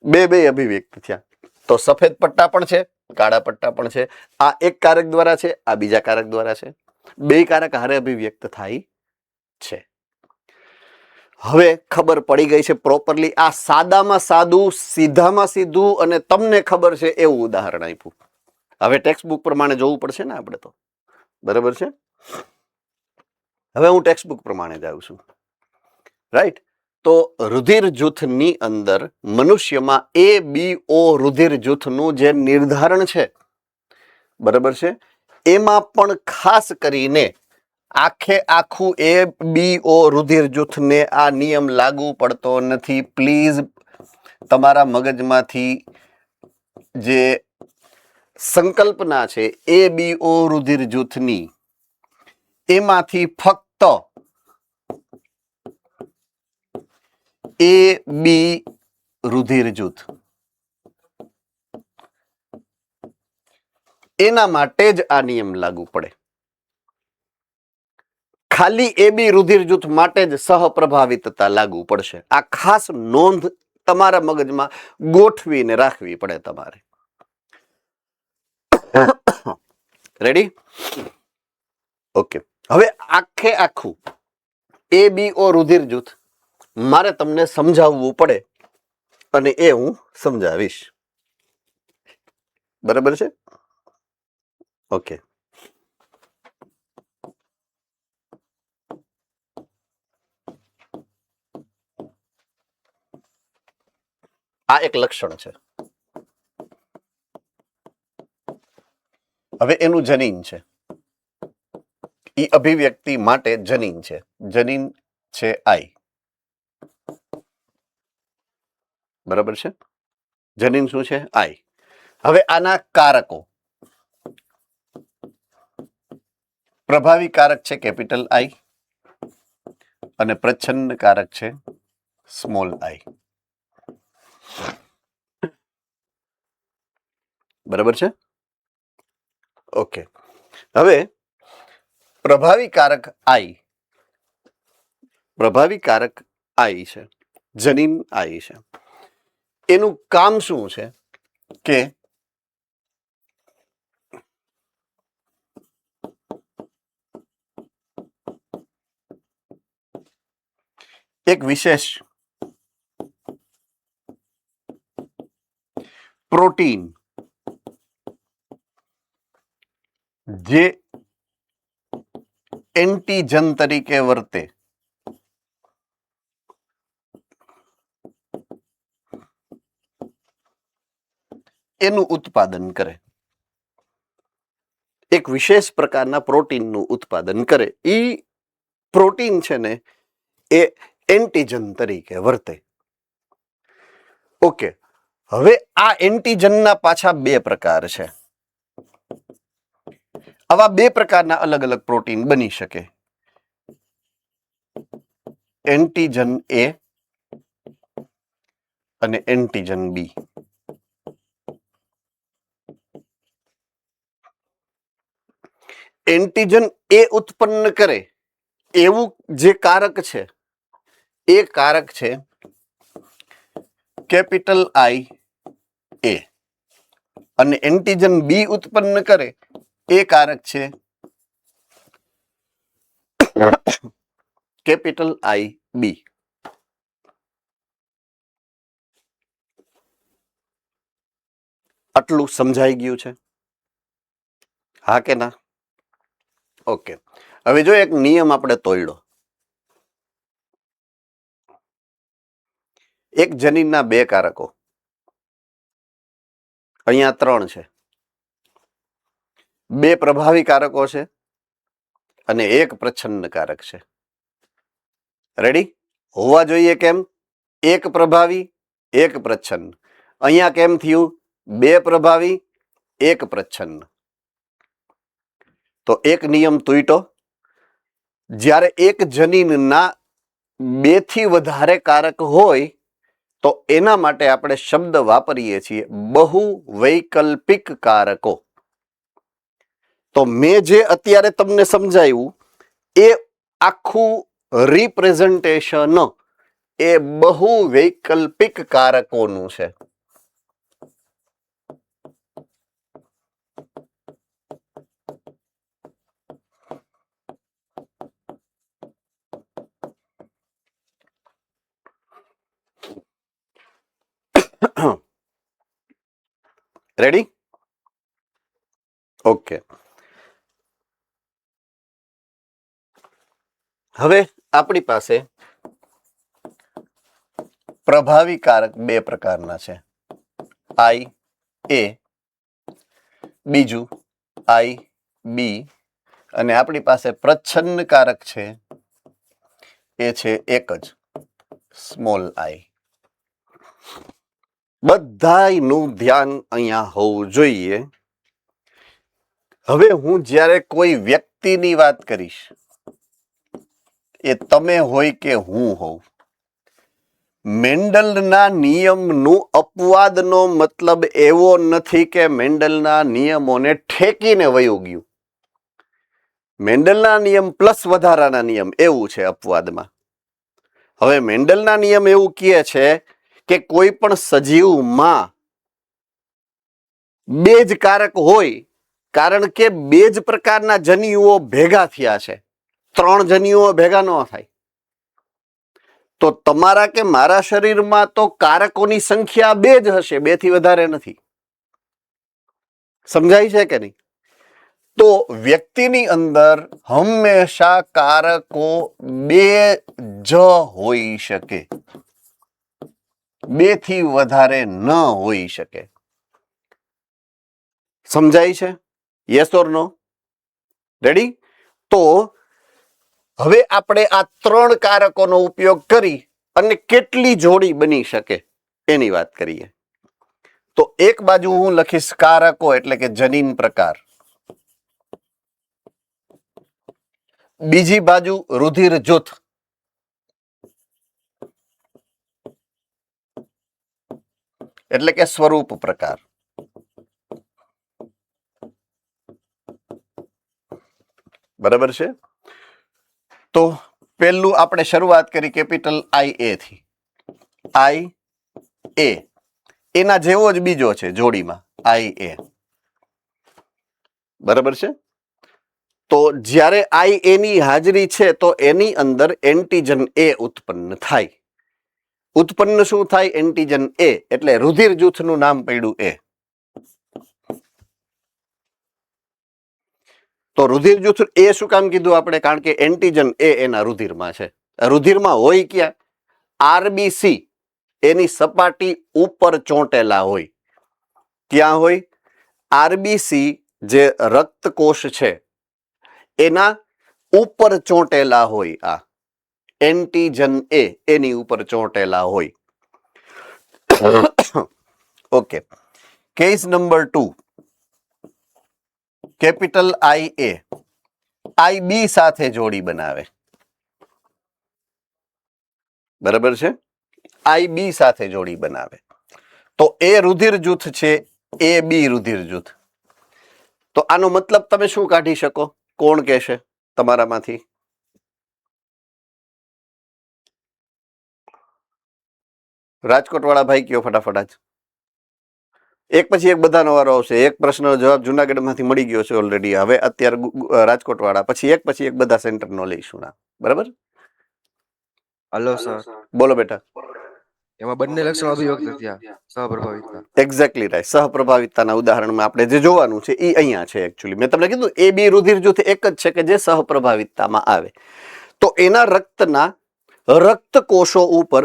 બે અભિવ્યક્ત થયા. તો સફેદ પટ્ટા પણ છે, કાળા પટ્ટા પણ છે. આ એક કારક દ્વારા છે, આ બીજા કારક દ્વારા છે. બે કારક હારે અભિવ્યક્ત થાય છે. હવે ખબર પડી ગઈ છે પ્રોપરલી. આ સાદામાં સાદું, સીધામાં સીધું અને તમને ખબર છે એવું ઉદાહરણ આપ્યું. હવે ટેક્સ્ટ બુક પ્રમાણે જોવું પડશે ને આપણે તો. બરાબર છે. હવે હું ટેક્સ્ટ બુક પ્રમાણે જાઉં છું. રાઈટ. તો રુધિર જૂથની અંદર મનુષ્યમાં ABO રુધિર જૂથનું જે નિર્ધારણ છે, બરાબર છે, એમાં પણ ખાસ કરીને આખે આખું ABO રુધિર જૂથને આ નિયમ લાગુ પડતો નથી. પ્લીઝ તમારા મગજમાંથી જે સંકલ્પના છે ABO રુધિર જૂથની, એમાંથી ફક્ત AB રુધિર જૂથ, એના માટે જ આ નિયમ લાગુ પડે. ખાલી AB રુધિર જૂથ માટે જ સહપ્રભાવિતતા લાગુ પડશે. આ ખાસ નોંધ તમારા મગજમાં ગોઠવીને રાખવી પડે તમારે. રેડી? ઓકે. હવે આખે આખું ABO રુધિર જૂથ મારે તમને સમજાવવું પડે અને એ હું સમજાવીશ. બરાબર છે? ઓકે. આ એક લક્ષણ છે. હવે એનું જનીન છે. એ અભિવ્યક્તિ માટે જનીન છે. જનીન છે I. બરાબર છે? જનીન શું છે? I. હવે આના કારકો. પ્રભાવી કારક છે કેપિટલ I અને પ્રચ્છન્ન કારક છે સ્મોલ આઈ. બરાબર છે? ઓકે. હવે પ્રભાવી કારક આઈ છે, જનીન આઈ છે. એનું કામ શું છે કે એક વિશેષ પ્રોટીન જે એન્ટીજન તરીકે વર્તે એનું ઉત્પાદન કરે. એક વિશેષ પ્રકારના પ્રોટીનનું ઉત્પાદન કરે. એ પ્રોટીન છે ને એ એન્ટીજન તરીકે વર્તે. ઓકે. હવે આ એન્ટીજનના પાછા બે પ્રકાર છે. આવા બે પ્રકારના અલગ અલગ પ્રોટીન બની શકે. એન્ટીજન એ અને એન્ટીજન બી. એન્ટીજન એ ઉત્પન્ન કરે એવું જે કારક છે એ કારક છે કેપિટલ આઈ એ, અને એન્ટીજન બી ઉત્પન્ન કરે એ કારક છે કેપિટલ આઈ બી. આટલું સમજાઈ ગયું છે? હા કે ના? ઓકે. હવે જો એક નિયમ આપણે તોડ્યો. એક જનીનના બે કારકો, અહીંયા 3 છે. 2 પ્રભાવી કારકો છે અને 1 પ્રચ્છન્ન કારક છે. રેડી? હોવા જોઈએ કેમ? 1 પ્રભાવી 1 પ્રચ્છન્ન. અહીંયા કેમ થયું? 2 પ્રભાવી 1 પ્રચ્છન્ન. તો એક નિયમ તૂટ્યો. જ્યારે એક જનીનના 2 થી વધારે કારક હોય તો એના માટે આપણે શબ્દ વાપરીએ છીએ બહુવૈકલ્પિક કારકો. તો મેં જે અત્યારે તમને સમજાવ્યું એ આખું રિપ્રેઝન્ટેશન એ બહુવૈકલ્પિક કારકોનું છે. રેડી? ઓકે. હવે આપણી પાસે પ્રભાવી કારક 2 પ્રકારના છે. આઈ એ, બીજું આઈ બી, અને આપણી પાસે પ્રચ્છન્ન કારક છે એ છે એક જ, સ્મોલ આઈ. બધાયનું ધ્યાન અહીંયા હોવું જોઈએ. હવે હું જ્યારે કોઈ વ્યક્તિની વાત કરીશ, એ તમે હોય કે હું હોઉં, મેન્ડલના નિયમનું અપવાદનો મતલબ એવો નથી કે મેન્ડલના નિયમોને ઠેકીને વયું ગયું. મેન્ડલના નિયમ પ્લસ વધારાના નિયમ એવું છે અપવાદમાં. હવે મેન્ડલના નિયમ એવું કહે છે કે કોઈ પણ સજીવમાં 2 જ કારક હોય, કારણ કે 2 જ પ્રકારના જન્યુઓ ભેગા થયા છે. 3 જન્યુઓ ભેગા ન થાય. તો તમારા કે મારા શરીરમાં તો કારકોની સંખ્યા 2 જ હશે, 2 થી વધારે નથી. સમજાય છે કે નહીં? તો વ્યક્તિની અંદર હંમેશા કારકો 2 જ હોઈ શકે, 2 થી વધારે ન હોઈ શકે. સમજાય છે? Yes or no? રેડી? તો હવે આપણે આ 3 કારકોનો ઉપયોગ કરી અને કેટલી જોડી બની શકે એની વાત કરીએ. તો એક બાજુ હું લખીશ કારકો એટલે કે જનીન પ્રકાર, બીજી બાજુ રુધિર જૂથ, એટલે કે સ્વરૂપ પ્રકાર. બરાબર છે. તો પહેલું આપણે શરૂઆત કરી કેપિટલ આઈ એ થી. આઈ એ એના જેવો જ બીજો છે જોડીમાં આઈ એ. બરાબર છે. તો જ્યારે આઈ એ ની હાજરી છે તો એની અંદર એન્ટીજન એ ઉત્પન્ન થાય. ઉત્પન્ન શું થાય? એન્ટીજન એ, એટલે રુધિર જૂથનું નામ પડ્યું એ. તો રુધિર જૂથ એ શું કામ કીધું આપણે? કારણ કે એન્ટીજન એ એના રુધિરમાં છે. રુધિરમાં હોય ક્યાં? આરબીસી એની સપાટી ઉપર ચોંટેલા હોય. ક્યાં હોય? આરબીસી જે રક્તકોષ છે એના ઉપર ચોંટેલા હોય. આ એન્ટીજન એ એની ઉપર ચોંટેલા હોય. ઓકે. Case number 2. કેપિટલ આઈ એ આઈ બી સાથે જોડી બનાવે. બરાબર છે. આઈ બી સાથે જોડી બનાવે તો એ રુધિર જૂથ છે એ બી રુધિર જૂથ. તો આનો મતલબ તમે શું કાઢી શકો? કોણ કહેશે તમારામાંથી? રાજકોટ વાળા ભાઈ કયો ફટાફટ. એક પછી એક બધાનો વારો આવશે. એક પ્રશ્નનો જવાબ જુનાગઢ માંથી મળી ગયો છે ઓલરેડી. હવે અત્યારે રાજકોટ વાળા, પછી એક બધા સેન્ટર નો લઈશું ના. બરાબર? Hello sir. બોલો બેટા. એમાં બંને લક્ષણો અભિવ્યક્ત થયા. સહપ્રભાવિતતા. Exactly right. સહપ્રભાવિતતાના ઉદાહરણમાં આપણે જે જોવાનું છે એ અહીંયા છે. એકચ્યુઅલી મેં તમને કીધું એ બી રુધિર જૂથ એક જ છે કે જે સહપ્રભાવિતતામાં આવે. તો એના રક્તના રક્તકોષો ઉપર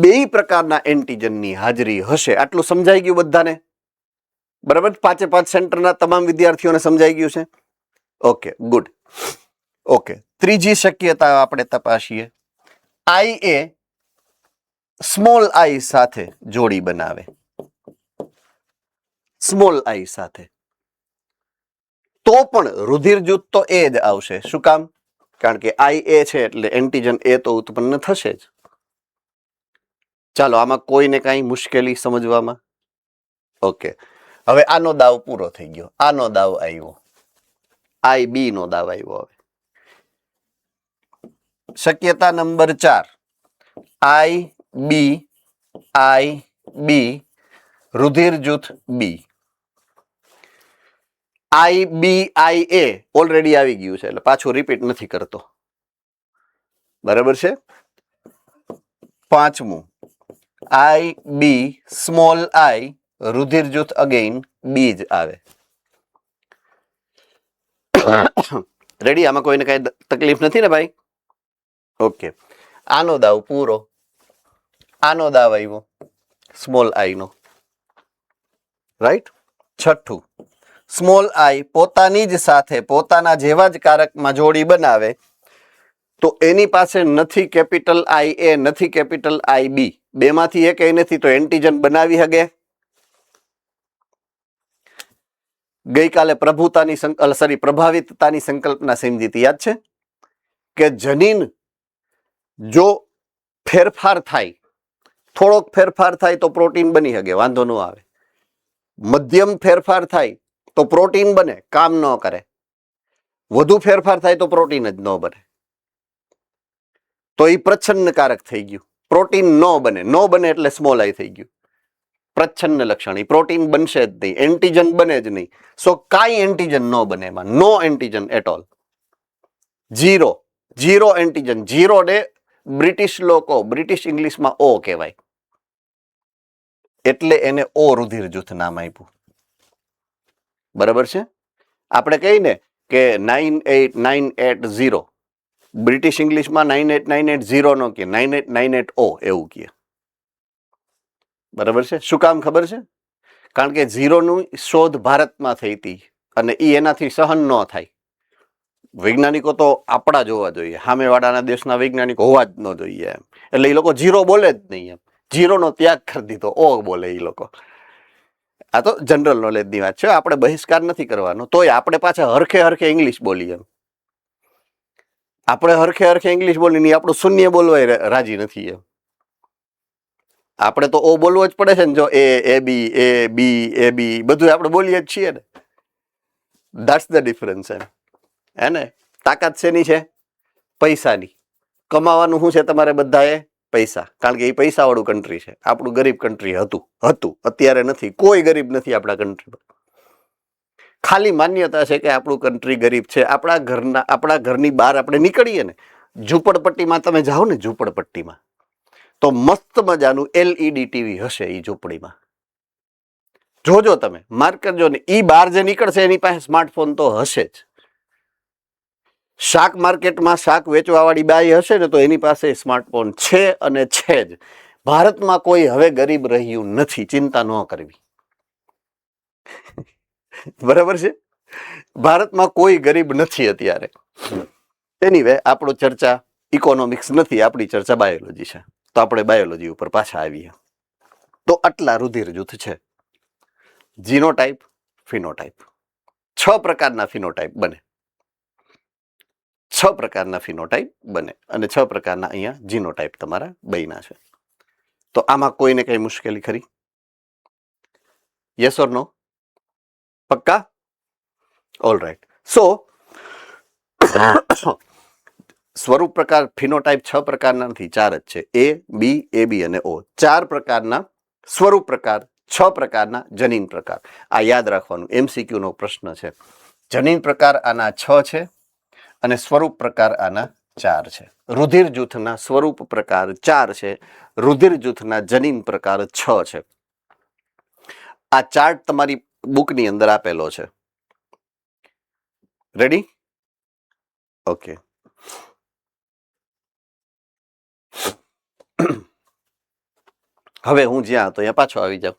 બે પ્રકારના એન્ટીજનની હાજરી હશે. આટલું સમજાઈ ગયું બધાને? બરાબર? 5 સેન્ટરના તમામ વિદ્યાર્થીઓને સમજાઈ ગયું છે? Okay, good. ઓકે, ત્રીજી શક્યતા આપણે તપાસીએ. આઈ એ સ્મોલ આઈ સાથે જોડી બનાવે. સ્મોલ આઈ સાથે તો પણ રુધિર જૂથ તો એ જ આવશે. શું કામ? કારણ કે આઈ એ છે એટલે એન્ટીજન એ તો ઉત્પન્ન થશે જ. ચાલો, આમાં કોઈને કઈ મુશ્કેલી સમજવામાં? ઓકે, હવે આનો દાવ પૂરો થઈ ગયો. આનો દાવ આવ્યો. આઈ બી નો દાવ આવ્યો. હવે શક્યતા નંબર 4. આઈ બી રુધિર જૂથ બી. આઈ બી આઈ એ ઓલરેડી આવી ગયું છે એટલે પાછું રિપીટ નથી કરતો. બરાબર છે. 5મું આઈ બી સ્મોલ આઈ રુધિર જૂથ અગેઇન બી જ આવે. રેડી? આમાં કોઈને કઈ તકલીફ નથી ને ભાઈ? ઓકે, આનો દાવ પૂરો. આનો દાવ આવ્યો સ્મોલ આઈ નો. રાઈટ? 6થું, સ્મોલ આઈ પોતાની જ સાથે પોતાના જેવા જ કારકમાં જોડી બનાવે તો એની પાસે નથી કેપિટલ આઈ એ, નથી કેપિટલ આઈ બી. બેમાંથી એક નથી તો એન્ટીજન બનાવી શકે? ગઈકાલે પ્રભાવિતતાની સંકલ્પના સમજી હતી, યાદ છે? કે જનીન જો ફેરફાર થાય, થોડોક ફેરફાર થાય તો પ્રોટીન બની શકે, વાંધો ન આવે. મધ્યમ ફેરફાર થાય તો પ્રોટીન બને, કામ ન કરે. વધુ ફેરફાર થાય તો પ્રોટીન જ ન બને. તો એ પ્રચ્છન્નકારક થઈ ગયું. પ્રોટીન ન બને એટલે સ્મોલ આઈ થઈ ગયું. પ્રચ્છન્ન લક્ષણ. પ્રોટીન બનશે જ નહીં, એન્ટીજન બને જ નહીં. સો કાંઈ એન્ટીજન ન બને એમાં. No antigen at all. Zero antigen. Zero ને બ્રિટિશ લોકો, બ્રિટિશ ઇંગ્લિશમાં ઓ કહેવાય, એટલે એને ઓ રુધિર જૂથ નામ આપ્યું. બરાબર છે? આપણે કહીએ ને કે 98980, બ્રિટિશ ઇંગ્લિશમાં 98980 નો કે 98980 એવું કહે. બરાબર છે? શું કામ ખબર છે? કારણ કે ઝીરોની શોધ ભારતમાં થઈ હતી અને એ એનાથી સહન ન થાય. વૈજ્ઞાનિકો તો આપણા જોવા જોઈએ, સામેવાળાના દેશના વૈજ્ઞાનિકો હોવા જ ન જોઈએ એમ. એટલે એ લોકો ઝીરો બોલે જ નહીં એમ. ઝીરોનો ત્યાગ કરી દીધો, ઓ બોલે એ લોકો. આ તો જનરલ નોલેજની વાત છે, આપણે બહિષ્કાર નથી કરવાનો. તોય આપણે પાછા હરખે ઇંગ્લિશ બોલીએ એમ. આપણે હરખે ઇંગ્લિશ બોલીને આપણું શૂન્ય બોલવાય રાજી નથી એમ. આપણે તો ઓ બોલવો જ પડે છે ને, જો એ બી એ બી બધું આપણે બોલીએ જ છીએ ને. ધેટ્સ ધ ડિફરન્સ હે ને. તાકાત શેની છે? પૈસાની. કમાવાનું શું છે તમારે બધાએ? પૈસા. કારણ કે એ પૈસા વાળું કન્ટ્રી છે. આપણું ગરીબ કન્ટ્રી હતું, અત્યારે નથી. કોઈ ગરીબ નથી આપણા કન્ટ્રીમાં. ખાલી માન્યતા છે કે આપણું કન્ટ્રી ગરીબ છે. આપણા ઘરની બહાર આપણે નીકળીએ ને, ઝૂંપડપટ્ટીમાં તમે જાઓ ને, ઝૂંપડપટ્ટીમાં તો મસ્ત મજાનું LED ટીવી હશે એ ઝૂંપડીમાં. જોજો તમે, માર્ક કરજો ને. ઈ બહાર જે નીકળશે એની પાસે સ્માર્ટફોન તો હશે જ. શાક માર્કેટમાં શાક વેચવા વાળી બાઈ હશે ને તો એની પાસે સ્માર્ટફોન છે અને છે જ. ભારતમાં કોઈ હવે ગરીબ રહ્યું નથી, ચિંતા ન કરવી. બરાબર છે? ભારતમાં કોઈ ગરીબ નથી અત્યારે. એનીવે, આપણો ચર્ચા ઇકોનોમિક્સ નથી, આપણી ચર્ચા બાયોલોજી છે. તો આપણે બાયોલોજી ઉપર પાછા આવીએ. તો આટલા રુધિર જૂથ છે. જીનોટાઈપ, ફિનોટાઈપ. 6 પ્રકારના ફિનોટાઈપ બને. 6 પ્રકારના ફિનોટાઈપ બને અને 6 પ્રકારના અહીંયા જીનોટાઈપ તમારા બન્યા છે. તો આમાં કોઈને કઈ મુશ્કેલી ખરી? Yes or no? પક્કા? All right. સો સ્વરૂપ પ્રકાર ફિનોટાઈપ 6 પ્રકારના નથી, 4 જ છે. એ બી, એ બી અને ઓ. 4 પ્રકારના સ્વરૂપ પ્રકાર, 6 પ્રકારના જનીન પ્રકાર. આ યાદ રાખવાનું, MCQ નો પ્રશ્ન છે. જનીન પ્રકાર આના 6 છે અને સ્વરૂપ પ્રકાર આના 4 છે. રુધિર જૂથના સ્વરૂપ પ્રકાર 4 છે, રુધિર જૂથના જનીન પ્રકાર 6 છે. આ ચાર્ટ તમારી બુકની અંદર આપેલો છે. રેડી? ઓકે. હવે હું જ્યાં હતો ત્યાં પાછો આવી જાઉં.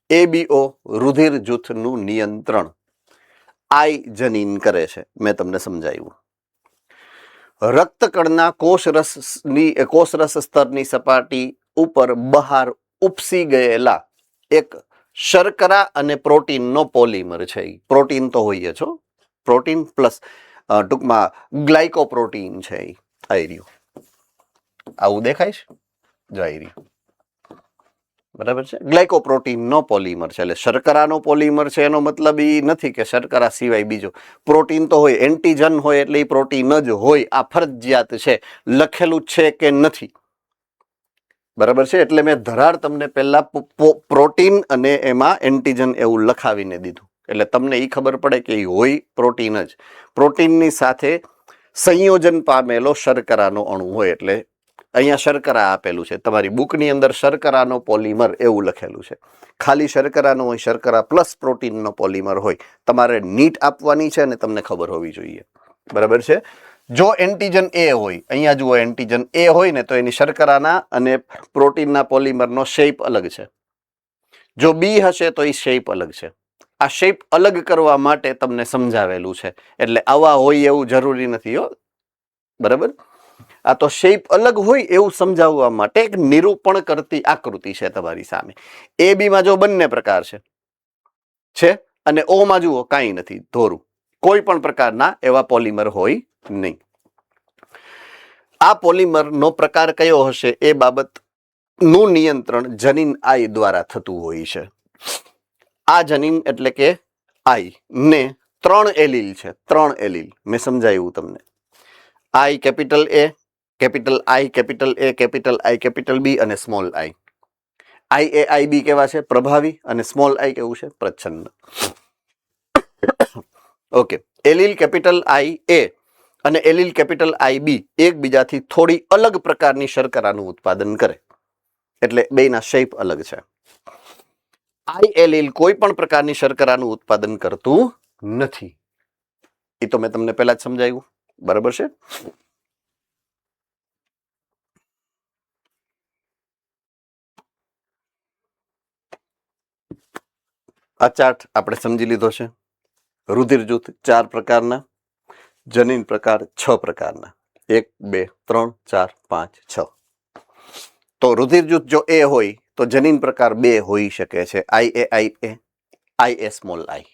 ABO રુધિર જૂથનું નિયંત્રણ આઈ જનીન કરે છે. મેં તમને સમજાવ્યું. રક્તકણના કોષરસ સ્તરની સપાટી ઉપર બહાર ઉપસી ગયેલા એક શર્કરા અને પ્રોટીનનો પોલિમર છે. પ્રોટીન તો હોય જ, પ્રોટીન પ્લસ ટૂંકમાં ગ્લાયકોપ્રોટીન છે. આવી રહ્યું, આવું દેખાય છે, જો આવી રહ્યું. બરાબર છે? ગ્લાયકોપ્રોટીનનો પોલિમર છે. એટલે શર્કરાનો પોલિમર છે એનો મતલબ એ નથી કે શર્કરા સિવાય બીજો પ્રોટીન તો હોય. એન્ટીજન હોય એટલે એ પ્રોટીન જ હોય. આ ફરજિયાત છે. લખેલું છે કે નથી? બરાબર છે? એટલે મેં ધરાર તમને પહેલા પ્રોટીન અને એમાં એન્ટીજન એવું લખાવીને દીધું. એટલે તમને એ ખબર પડે કે એ હોય પ્રોટીન જ. પ્રોટીનની સાથે સંયોજન પામેલો શર્કરાનો અણુ હોય. એટલે અહીંયા શર્કરા આપેલું છે. તમારી બુકની અંદર શર્કરાનો પોલિમર એવું લખેલું છે. ખાલી શર્કરાનો હોય, શર્કરા પ્લસ પ્રોટીનનો પોલિમર હોય. તમારે નીટ આપવાની છે અને તમને ખબર હોવી જોઈએ. બરાબર છે? જો એન્ટીજન એ હોય, અહીંયા જુઓ, એન્ટીજન એ હોય ને તો એની શર્કરાના અને પ્રોટીનના પોલિમરનો શેપ અલગ છે. જો બી હશે તો એ શેપ અલગ છે. આ શેપ અલગ કરવા માટે તમને સમજાવેલું છે. એટલે આવા હોય એવું જરૂરી નથી હો. બરાબર? આ તો શેપ અલગ હોય એવું સમજાવવા માટે એક નિરૂપણ કરતી આકૃતિ છે તમારી સામે. એ બી માં જો બંને પ્રકાર છે અને ઓ માં જુઓ કાંઈ નથી, ધોરું. કોઈ પણ પ્રકારના એવા પોલિમર હોય નહીં. આ પોલિમરનો પ્રકાર કયો હશે એ બાબતનું નિયંત્રણ જનીન આઈ દ્વારા થતું હોય છે. આ જનીન એટલે કે આઈ ને 3 એલીલ છે. 3 એલીલ મેં સમજાવ્યું તમને. I capital A, capital I, capital A, capital I, capital B અને સ્મોલ આઈ. આઈ એ આઈ બી કેવા છે? પ્રભાવી. અને સ્મોલ આઈ કેવું છે? પ્રચ્છન્ન. ઓકે. એલીલ કેપિટલ આઈ એ અને એલીલ કેપિટલ આઈ બી એકબીજાથી થોડી અલગ પ્રકારની શર્કરાનું ઉત્પાદન કરે. એટલે બેયના શેપ અલગ છે. આઈ એલીલ કોઈ પણ પ્રકારની શર્કરાનું ઉત્પાદન કરતું નથી. એ તો મેં તમને પહેલા જ સમજાવ્યું. બરાબર છે? આ ચાર્ટ આપણે સમજી લીધો છે. રુધિર જૂથ 4 પ્રકારના, જનીન પ્રકાર 6 પ્રકારના. 1, 2, 3, 4, 5, 6. તો રુધિર જૂથ જો એ હોય તો જનીન પ્રકાર 2 હોઈ શકે છે. આઈ એ આઈ એ, આઈ એ સ્મોલ આઈ.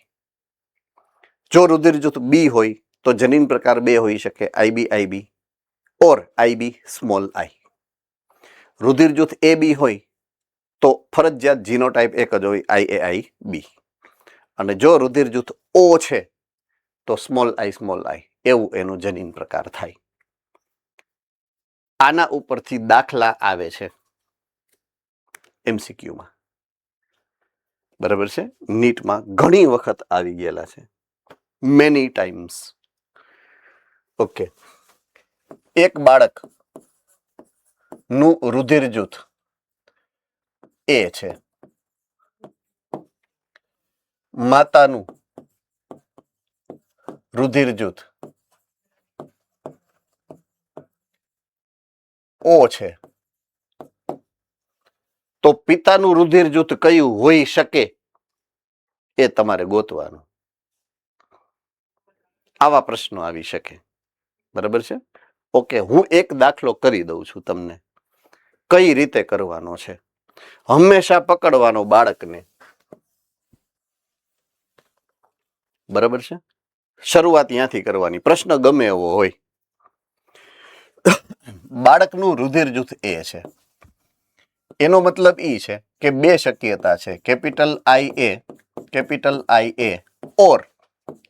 જો રુધિર જૂથ બી હોય તો જનીન પ્રકાર 2 હોઈ શકે. આઈ બી ઓર આઈ બી સ્મોલ આઈ. રુધિર જૂથ એ બી હોય તો ફરજિયાત જીનોટાઈપ એક જ હોય, IAIB. અને જો રુધિર જૂથ O છે તો સ્મોલ આઈ એવું એનું જનીન પ્રકાર થાય. આના ઉપરથી દાખલા આવે છે MCQમાં. બરાબર છે? નીટમાં ઘણી વખત આવી ગયેલા છે, મેની ટાઈમ્સ. ઓકે, એક બાળક નું રુધિર જૂથ A છે, માતાનું રુધિર જૂથ O છે, તો પિતાનું રુધિર જૂથ કયું હોઈ શકે એ તમારે ગોતવાનું. આવા પ્રશ્નો આવી શકે. બરાબર છે? ઓકે, હું એક દાખલો કરી દઉં છું તમને કઈ રીતે કરવાનો છે. હંમેશા પકડવાનો બાળકને. બરાબર છે? શરૂઆત ત્યાંથી કરવાની, પ્રશ્ન ગમે એવો હોય. બાળકનું રુધિર જૂથ A છે, એનો મતલબ ઈ છે કે બે શક્યતા છે, capital IA or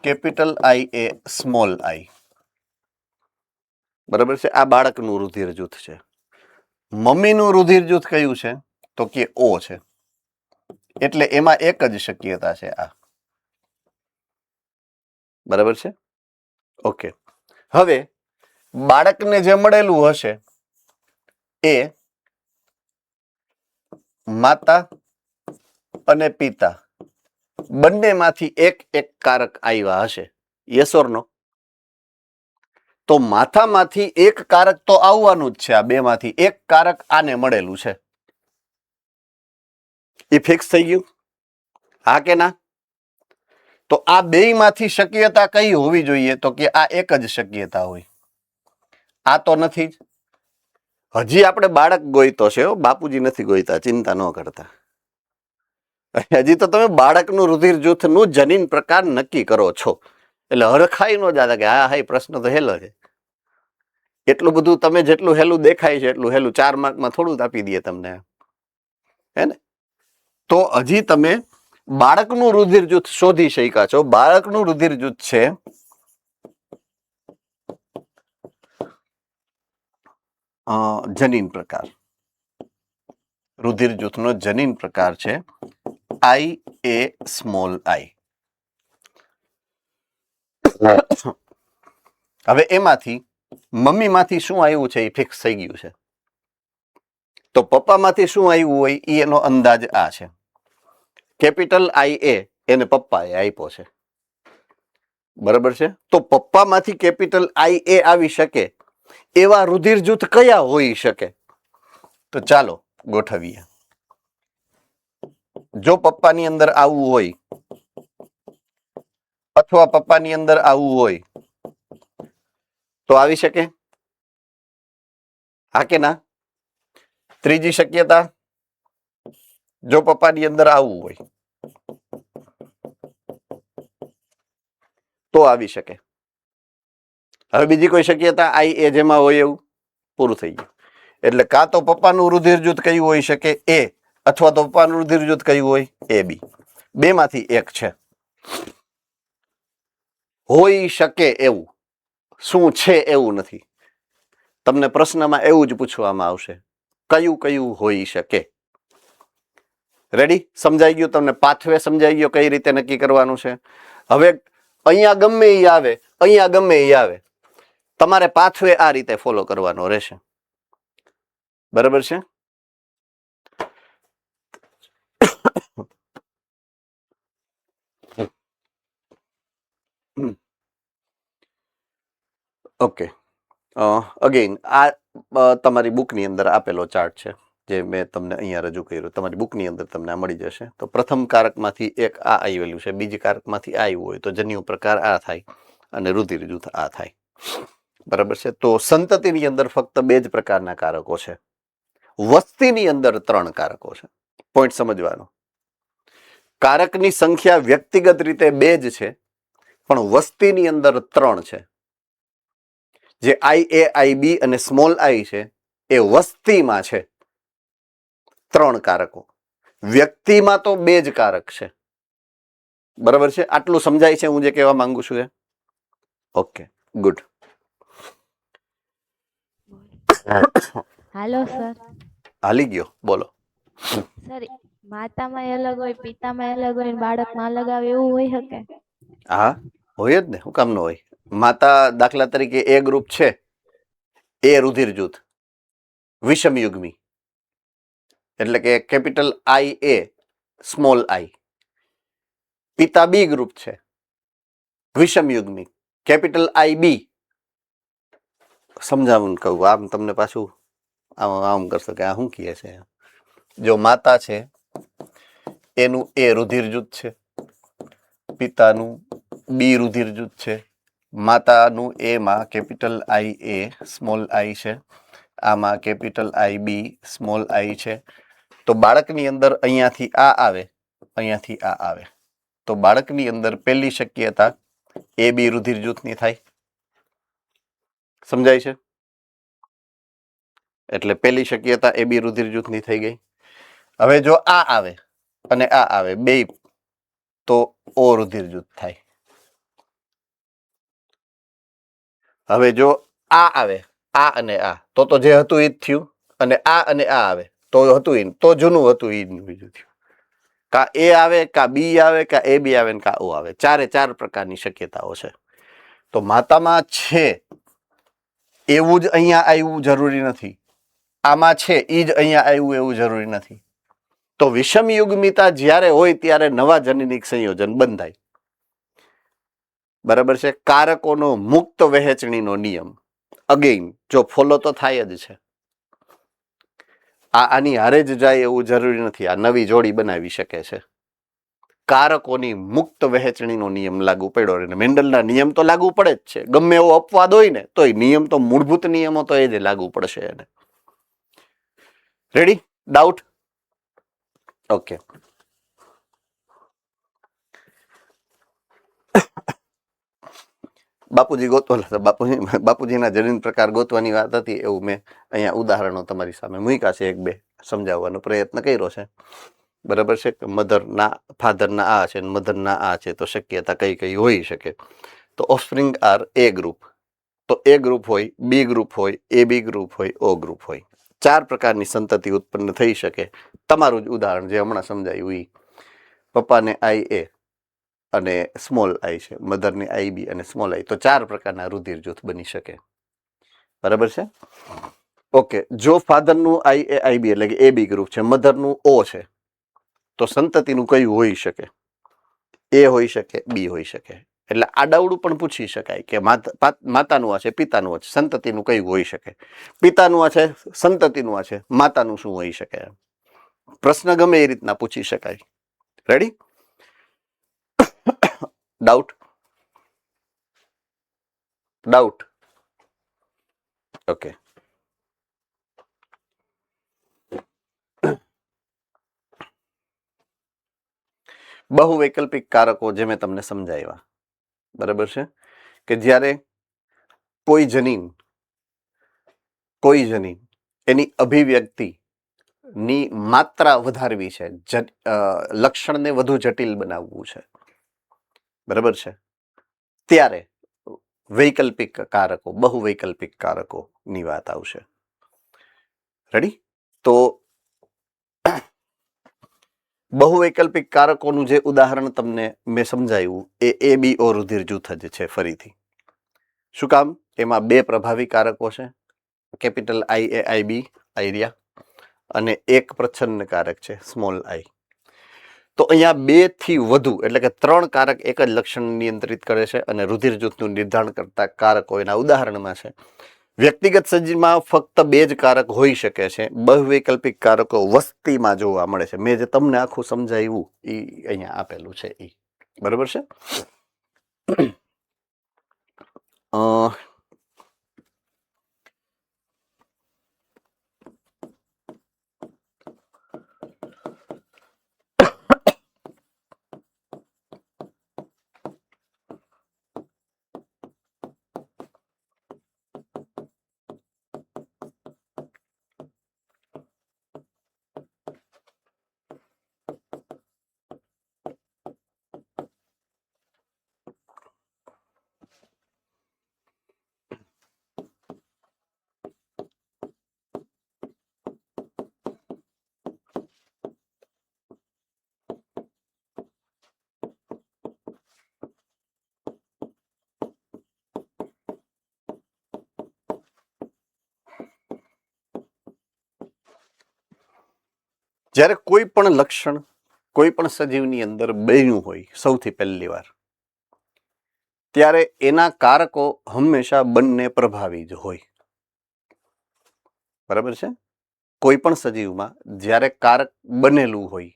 capital IA small I. બરાબર છે? આ બાળકનું રુધિર જૂથ છે. મમ્મીનું રુધિર જૂથ કયું છે તો કે O છે, એટલે એમાં એક જ શક્યતા છે આ. બરાબર છે? ઓકે, હવે બાળકને જે મળેલું હશે એ માતા અને પિતા બંનેમાંથી એક એક કારક આવ્યા હશે. યસ ઓર નો? તો માથામાંથી એક કારક તો આવવાનું જ છે. આ બે માંથી એક કારક આને મળેલું છે. એ ફિક્સ થઈ ગયું? હા કે ના? તો આ બેયમાંથી શક્યતા કઈ હોવી જોઈએ તો કે આ એક જ શક્યતા હોય. આ તો નથી જ. હજી આપણે બાળક ગોઈતો છે, બાપુજી નથી ગોઈતા, ચિંતા ન કરતા. હજી તો તમે બાળકનું રુધિર જૂથનું જનીન પ્રકાર નક્કી કરો છો, એટલે હરખાઈ ન જાતા કે હા પ્રશ્ન તો હેલો છે. એટલું બધું તમે જેટલું હેલું દેખાય છે એટલું હેલું 4 માર્કમાં થોડું આપી દે તમને, હે ને? તો હજી તમે બાળકનું રુધિર જૂથ શોધી શક્યા છો. બાળકનું રુધિર જૂથ છે જનીન પ્રકાર. રુધિર જૂથનો જનીન પ્રકાર છે IA સ્મોલ I. હવે એમાંથી મમ્મીમાંથી શું આવ્યું છે એ ફિક્સ થઈ ગયું છે. તો પપ્પામાંથી શું આવ્યું હોય એ એનો અંદાજ આ છે. કેપિટલ IA એને પપ્પાએ આપ્યો છે. બરાબર છે? તો પપ્પામાંથી કેપિટલ IA આવી શકે એવા રુધિર જૂથ કયા હોઈ શકે? તો ચાલો ગોઠવીએ. જો પપ્પાની અંદર આવવું હોય અથવા પપ્પાની અંદર આવવું હોય તો આવી શકે? હા કે ના? ત્રીજી શક્યતા, જો પપ્પાની અંદર આવવું હોય તો આવી શકે. હવે બીજી કોઈ શક્યતા IA જેમાં હોય એવું? પૂરું થઈ ગયું. એટલે કાં તો પપ્પાનું રુધિર જૂથ કયું હોઈ શકે A, અથવા તો પપ્પાનું રુધિર જૂથ કયું હોય AB. બે માંથી એક છે. હોઈ શકે એવું શું છે એવું નથી. તમને પ્રશ્નમાં એવું જ પૂછવામાં આવશે, કયું કયું હોઈ શકે. રેડી? સમજાઈ ગયું તમને? પાથવે સમજાઈ ગયો કઈ રીતે નક્કી કરવાનું છે? હવે અહીંયા ગમે એ આવે, અહીંયા ગમે એ આવે, તમારે પાથવે આ રીતે ફોલો કરવાનો રહેશે. બરાબર છે? ઓકે, અગેન આ તમારી બુકની અંદર આપેલો ચાર્ટ છે જે મેં તમને અહીંયા રજૂ કર્યું. તમારી બુકની અંદર તમને આ મળી જશે. તો પ્રથમ કારકમાંથી એક આ આવેલું છે, બીજી કારકમાંથી આવ્યું હોય તો જન્યુ પ્રકાર આ થાય અને રુધિર જૂથ આ થાય. બરાબર છે? તો સંતતિની અંદર ફક્ત બે જ પ્રકારના કારકો છે. વસ્તીની અંદર 3 કારકો છે. પોઈન્ટ સમજવાનો. કારકની સંખ્યા વ્યક્તિગત રીતે 2 જ છે, પણ વસ્તીની અંદર 3 છે. જે IAIB અને સ્મોલ I છે એ વસ્તીમાં છે 3 કારકો. વ્યક્તિમાં તો બે જ કારક છે. બરાબર છે? આટલું સમજાય છે હું જે કહેવા માંગુ છું એ? Okay, good. હાલો સર. હાલી ગયો, બોલો. સર, માતામાં અલગ હોય, પિતામાં અલગ હોય, ને બાળકમાં અલગ આવે એવું હોય શકે? હા, હોય જ ને. શું કામ ન હોય? માતા દાખલા તરીકે એ ગ્રુપ છે, એ રુધિર જૂથ વિષમયુગ્મી, એટલે કે કેપિટલ આઈ એ સ્મોલ આઈ. પિતા બી ગ્રુપ છે, વિષમયુગ્મી, કેપિટલ આઈ બી. સમજાવું કહું, આમ તમને પાછું આમ કરશો કે આ શું કહે છે. જો માતા છે એનું એ રુધિર જૂથ છે, પિતાનું બી રુધિર જૂથ છે, માતાનું એમાં કેપિટલ આઈ એ સ્મોલ આઈ છે, આમાં કેપિટલ આઈ બી સ્મોલ આઈ છે. તો બાળકની અંદર અહીંયાથી આ આવે, અહીંયાથી આ આવે, તો બાળકની અંદર પહેલી શક્યતા એ બી રુધિર જૂથની થાય. સમજાય છે? એટલે પહેલી શક્યતા એ બી રુધિર જૂથની થઈ ગઈ. હવે જો આ આવે અને આ આવે બે, તો ઓ રુધિર જૂથ થાય. હવે જો આ આવે, આ અને આ, તો જે હતું એ જ થયું, અને આ અને આ આવે તો હતું ઈ, તો જૂનું હતું ઈ બીજું થયું. કા એ આવે, કા બી આવે, કા એ બી આવે, કા ઓ આવે. ચારે ચાર પ્રકારની શક્યતાઓ છે. તો માતામાં છે એવું જ અહીંયા આવ્યું જરૂરી નથી, આમાં છે એ જ અહીંયા આવ્યું એવું જરૂરી નથી. તો વિષમયુગ્મિતા જ્યારે હોય ત્યારે નવા જનનિક સંયોજન બંધાય. બરાબર છે? કારકોનો મુક્ત વહેંચણીનો નિયમ અગેઇન જો ફોલો તો થાય જ છે. આની હારે જ જાય એવું જરૂરી નથી. આ નવી જોડી બનાવી શકે છે. કારકોની મુક્ત વહેંચણીનો નિયમ લાગુ પડ્યો. અને મેન્ડલના નિયમ તો લાગુ પડે જ છે. ગમે એવો અપવાદ હોય ને તો નિયમ તો મૂળભૂત નિયમો તો એ જ લાગુ પડશે એને. રેડી? ડાઉટ? ઓકે. બાપુજી ગોતવા, બાપુજીના જનીન પ્રકાર ગોતવાની વાત હતી, એવું મેં અહીંયા ઉદાહરણો તમારી સામે મૂક્યા છે, એક બે સમજાવવાનો પ્રયત્ન કર્યો છે. બરાબર છે? મધરના ફાધરના આ છે, મધરના આ છે, તો શક્યતા કઈ કઈ હોઈ શકે. તો ઓફસ્પ્રિંગ આર એ ગ્રુપ, તો એ ગ્રુપ હોય, બી ગ્રુપ હોય, એ બી ગ્રુપ હોય, ઓ ગ્રુપ હોય. ચાર પ્રકારની સંતતિ ઉત્પન્ન થઈ શકે. તમારું જ ઉદાહરણ જે હમણાં સમજાયું એ, પપ્પાને આઈ એ અને સ્મોલ આઈ છે, મધરની આઈ બી અને સ્મોલ આઈ, તો ચાર પ્રકારના રુધિર જૂથ બની શકે. બરાબર છે? ઓકે. જો ફાધરનું આઈ એ આઈ બી એટલે કે એ બી ગ્રુપ છે, મધરનું ઓ છે, તો સંતતિનું કયું હોઈ શકે? એ હોઈ શકે, બી હોઈ શકે. એટલે આડાવડું પણ પૂછી શકાય કે માતાનું આ છે, પિતાનું આ છે, સંતતિનું કયું હોઈ શકે? પિતાનું આ છે, સંતતિનું આ છે, માતાનું શું હોઈ શકે? પ્રશ્ન ગમે એ રીતના પૂછી શકાય. રેડી? ડાઉટ? ડાઉટ? ઓકે. બહુ વૈકલ્પિક કારકો જે મેં તમને સમજાવ્યા. બરાબર છે? કે જ્યારે કોઈ જનીન એની અભિવ્યક્તિ ની માત્રા વધારવી છે, લક્ષણને વધુ જટિલ બનાવવું છે, બરાબર છે, ત્યારે વૈકલ્પિક કારકો, બહુ વૈકલ્પિક કારકો ની વાત આવશે. રેડી? તો બહુ વૈકલ્પિક કારકોનું જે ઉદાહરણ તમને મેં સમજાવ્યું એ બી ઓ રુધિર જૂથ જ છે. ફરીથી શું કામ? એમાં બે પ્રભાવી કારકો છે, કેપિટલ આઈ એ આઈ બી આઈરિયા, અને એક પ્રચ્છન્ન કારક છે, સ્મોલ આઈ. તો અહીંયા બે થી વધુ એટલે કે ત્રણ કારક એક જ લક્ષણ નિયંત્રિત કરે છે, અને રુધિર જૂથનું નિર્ધારણ કરતા કારકો એના ઉદાહરણમાં છે. વ્યક્તિગત સજીવમાં ફક્ત બે જ કારક હોઈ શકે છે. બહુવૈકલ્પિક કારકો વસ્તીમાં જોવા મળે છે. મેં જે તમને આખું સમજાવ્યું એ અહીંયા આપેલું છે. એ બરોબર છે? જ્યારે કોઈ પણ લક્ષણ કોઈ પણ સજીવની અંદર બન્યું હોય સૌથી પહેલી વાર, ત્યારે એના કારકો હંમેશા બંને પ્રભાવી જ હોય. બરાબર છે? કોઈ પણ સજીવમાં જ્યારે કારક બનેલું હોય,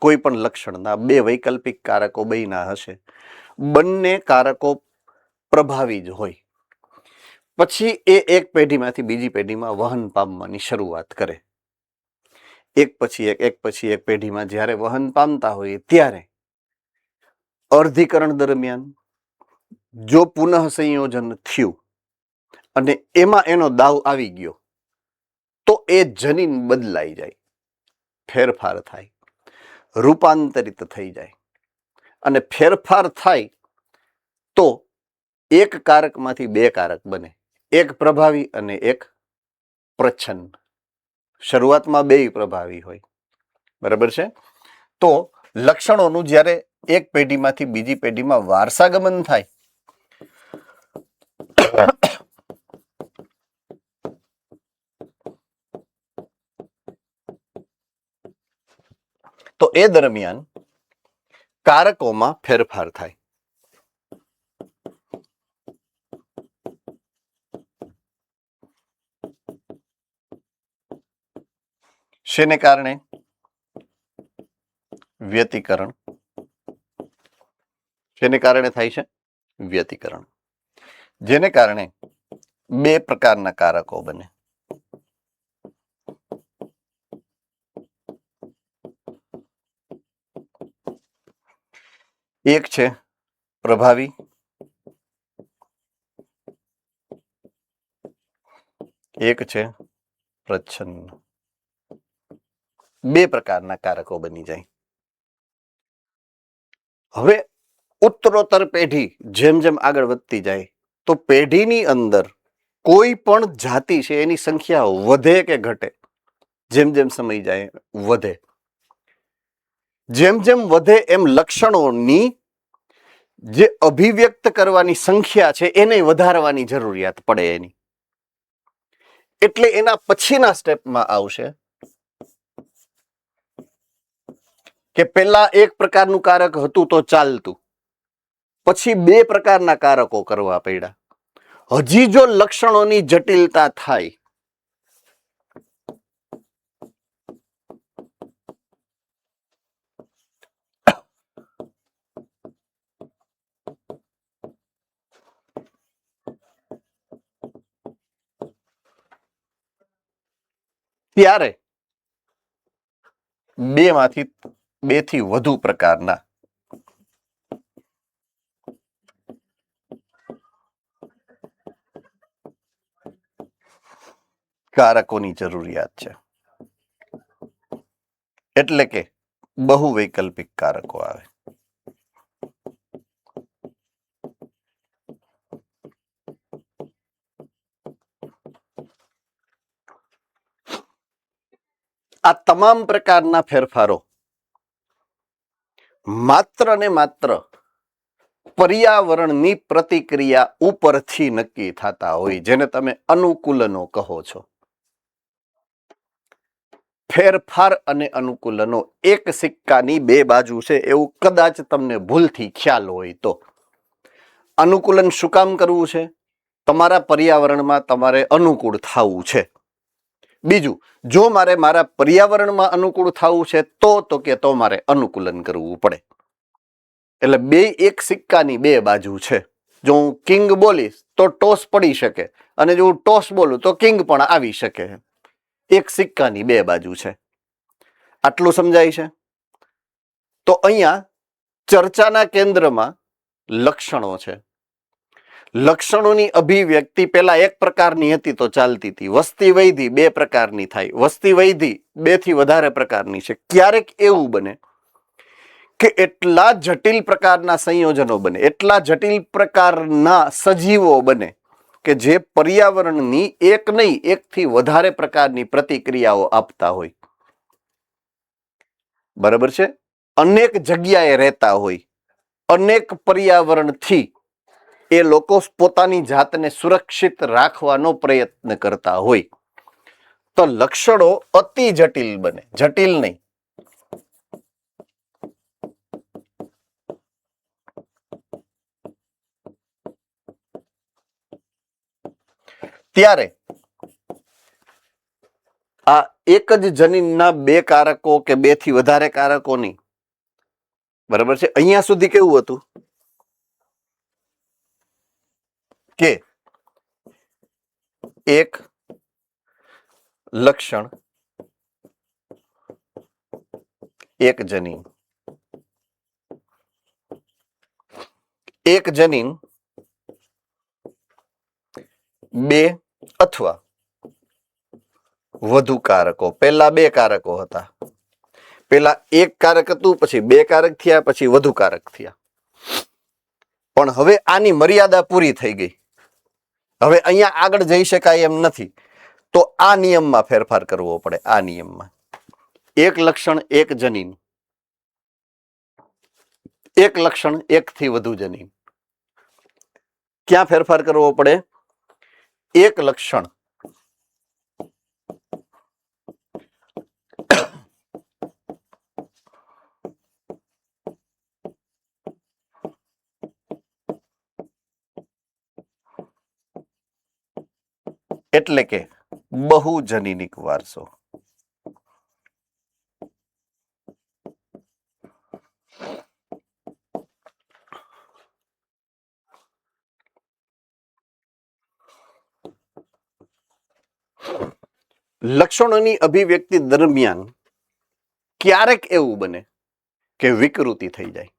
કોઈ પણ લક્ષણના બે વૈકલ્પિક કારકો બન્યા હશે, બંને કારકો પ્રભાવી જ હોય. પછી એ એક પેઢીમાંથી બીજી પેઢીમાં વહન પામવાની શરૂઆત કરે. એક પછી એક પેઢીમાં જ્યારે વહન પામતા હોય ત્યારે અર્ધીકરણ દરમિયાન જો પુનઃ સંયોજન થયું અને એમાં એનો દાવ આવી ગયો તો એ જનીન બદલાઈ જાય, ફેરફાર થાય, રૂપાંતરિત થઈ જાય. અને ફેરફાર થાય તો એક કારકમાંથી બે કારક બને, એક પ્રભાવી અને એક પ્રચ્છન્ન. શરૂઆતમાં બે પ્રભાવી હોય. બરાબર છે? તો લક્ષણોનું જ્યારે એક પેઢીમાંથી બીજી પેઢીમાં વારસાગમન થાય તો એ દરમિયાન કારકોમાં ફેરફાર થાય. શેને કારણે? વ્યતિકરણ. શેને કારણે થાય છે? વ્યતિકરણ. જેને કારણે બે પ્રકારના કારકો બને. એક છે પ્રભાવી, એક છે પ્રચ્છન્ન. બે પ્રકારના કારકો બની જાય. હવે ઉત્તરોત્તર પેઢી જેમ જેમ આગળ વધતી જાય તો પેઢીની અંદર કોઈ પણ જાતિ છે એની સંખ્યા વધે કે ઘટે? જેમ જેમ સમય જાય વધે. જેમ જેમ વધે એમ લક્ષણોની જે અભિવ્યક્ત કરવાની સંખ્યા છે એને વધારવાની જરૂરિયાત પડે એની. એટલે એના પછીના સ્ટેપમાં આવશે કે પેલા એક પ્રકારનું કારક હતું તો ચાલતું, પછી બે પ્રકારના કારકો કરવા પડ્યા. હજી જો લક્ષણોની જટિલતા થાય ત્યારે બે થી વધુ પ્રકારના કારકોની જરૂરિયાત છે. એટલે કે બહુ વૈકલ્પિક કારકો આવે. આ તમામ પ્રકારના ફેરફારો માત્ર ને માત્ર પર્યાવરણની પ્રતિક્રિયા ઉપરથી નક્કી થતા હોય, જેને તમે અનુકૂલનો કહો છો. ફેરફાર અને અનુકૂલનો એક સિક્કાની બે બાજુ છે એવું કદાચ તમને ભૂલથી ખ્યાલ હોય તો. અનુકૂલન શું કામ કરવું છે? તમારા પર્યાવરણમાં તમારે અનુકૂળ થવું છે. બીજું, જો મારે મારા પર્યાવરણમાં અનુકૂળ થવું છે તો મારે અનુકૂલન કરવું પડે. એટલે બે એક સિક્કાની બે બાજુ છે. જો હું કિંગ બોલીશ તો ટોસ પડી શકે અને જો હું ટોસ બોલું તો કિંગ પણ આવી શકે. એક સિક્કાની બે બાજુ છે. આટલું સમજાય છે? તો અહીંયા ચર્ચાના કેન્દ્રમાં લક્ષણો છે. લક્ષણોની અભિવ્યક્તિ પેલા એક પ્રકારની હતી તો ચાલતી હતી. વસ્તી વૈધી બે પ્રકારની થાય. વસ્તી વૈધી બે થી વધારે પ્રકારની છે. ક્યારેક એવું બને કે એટલા જટિલ પ્રકારના સંયોજનો બને, એટલા જટિલ પ્રકારના સજીવો બને કે જે પર્યાવરણની એક નહીં એકથી વધારે પ્રકારની પ્રતિક્રિયાઓ આપતા હોય. બરાબર છે? અનેક જગ્યાએ રહેતા હોય, અનેક પર્યાવરણથી એ લોકો પોતાની જાતને સુરક્ષિત રાખવાનો પ્રયત્ન કરતા હોય. તો લક્ષણો અતિ જટિલ બને, જટિલ નહીં. ત્યારે આ એક જ જનીનના બે કારકો કે બે થી વધારે કારકોની, બરાબર છે, અહીંયા સુધી કેવું હતું કે એક લક્ષણ એક જનીન, એક જનીન બે અથવા વધુ કારકો. પહેલા બે કારકો હતા, પહેલા એક કારક હતું, પછી બે કારક થયા, પછી વધુ કારક થયા. પણ હવે આની મર્યાદા પૂરી થઈ ગઈ. હવે અહીંયા આગળ જઈ શકાય એમ નથી. તો આ નિયમમાં ફેરફાર કરવો પડે. આ નિયમમાં એક લક્ષણ એક જનીન, એક લક્ષણ એક થી વધુ જનીન. ક્યાં ફેરફાર કરવો પડે? એક લક્ષણ એટલે કે બહુજનીનિક વારસો. લક્ષણોની અભિવ્યક્તિ દરમિયાન ક્યારેક એવું બને કે વિકૃતિ થઈ જાય.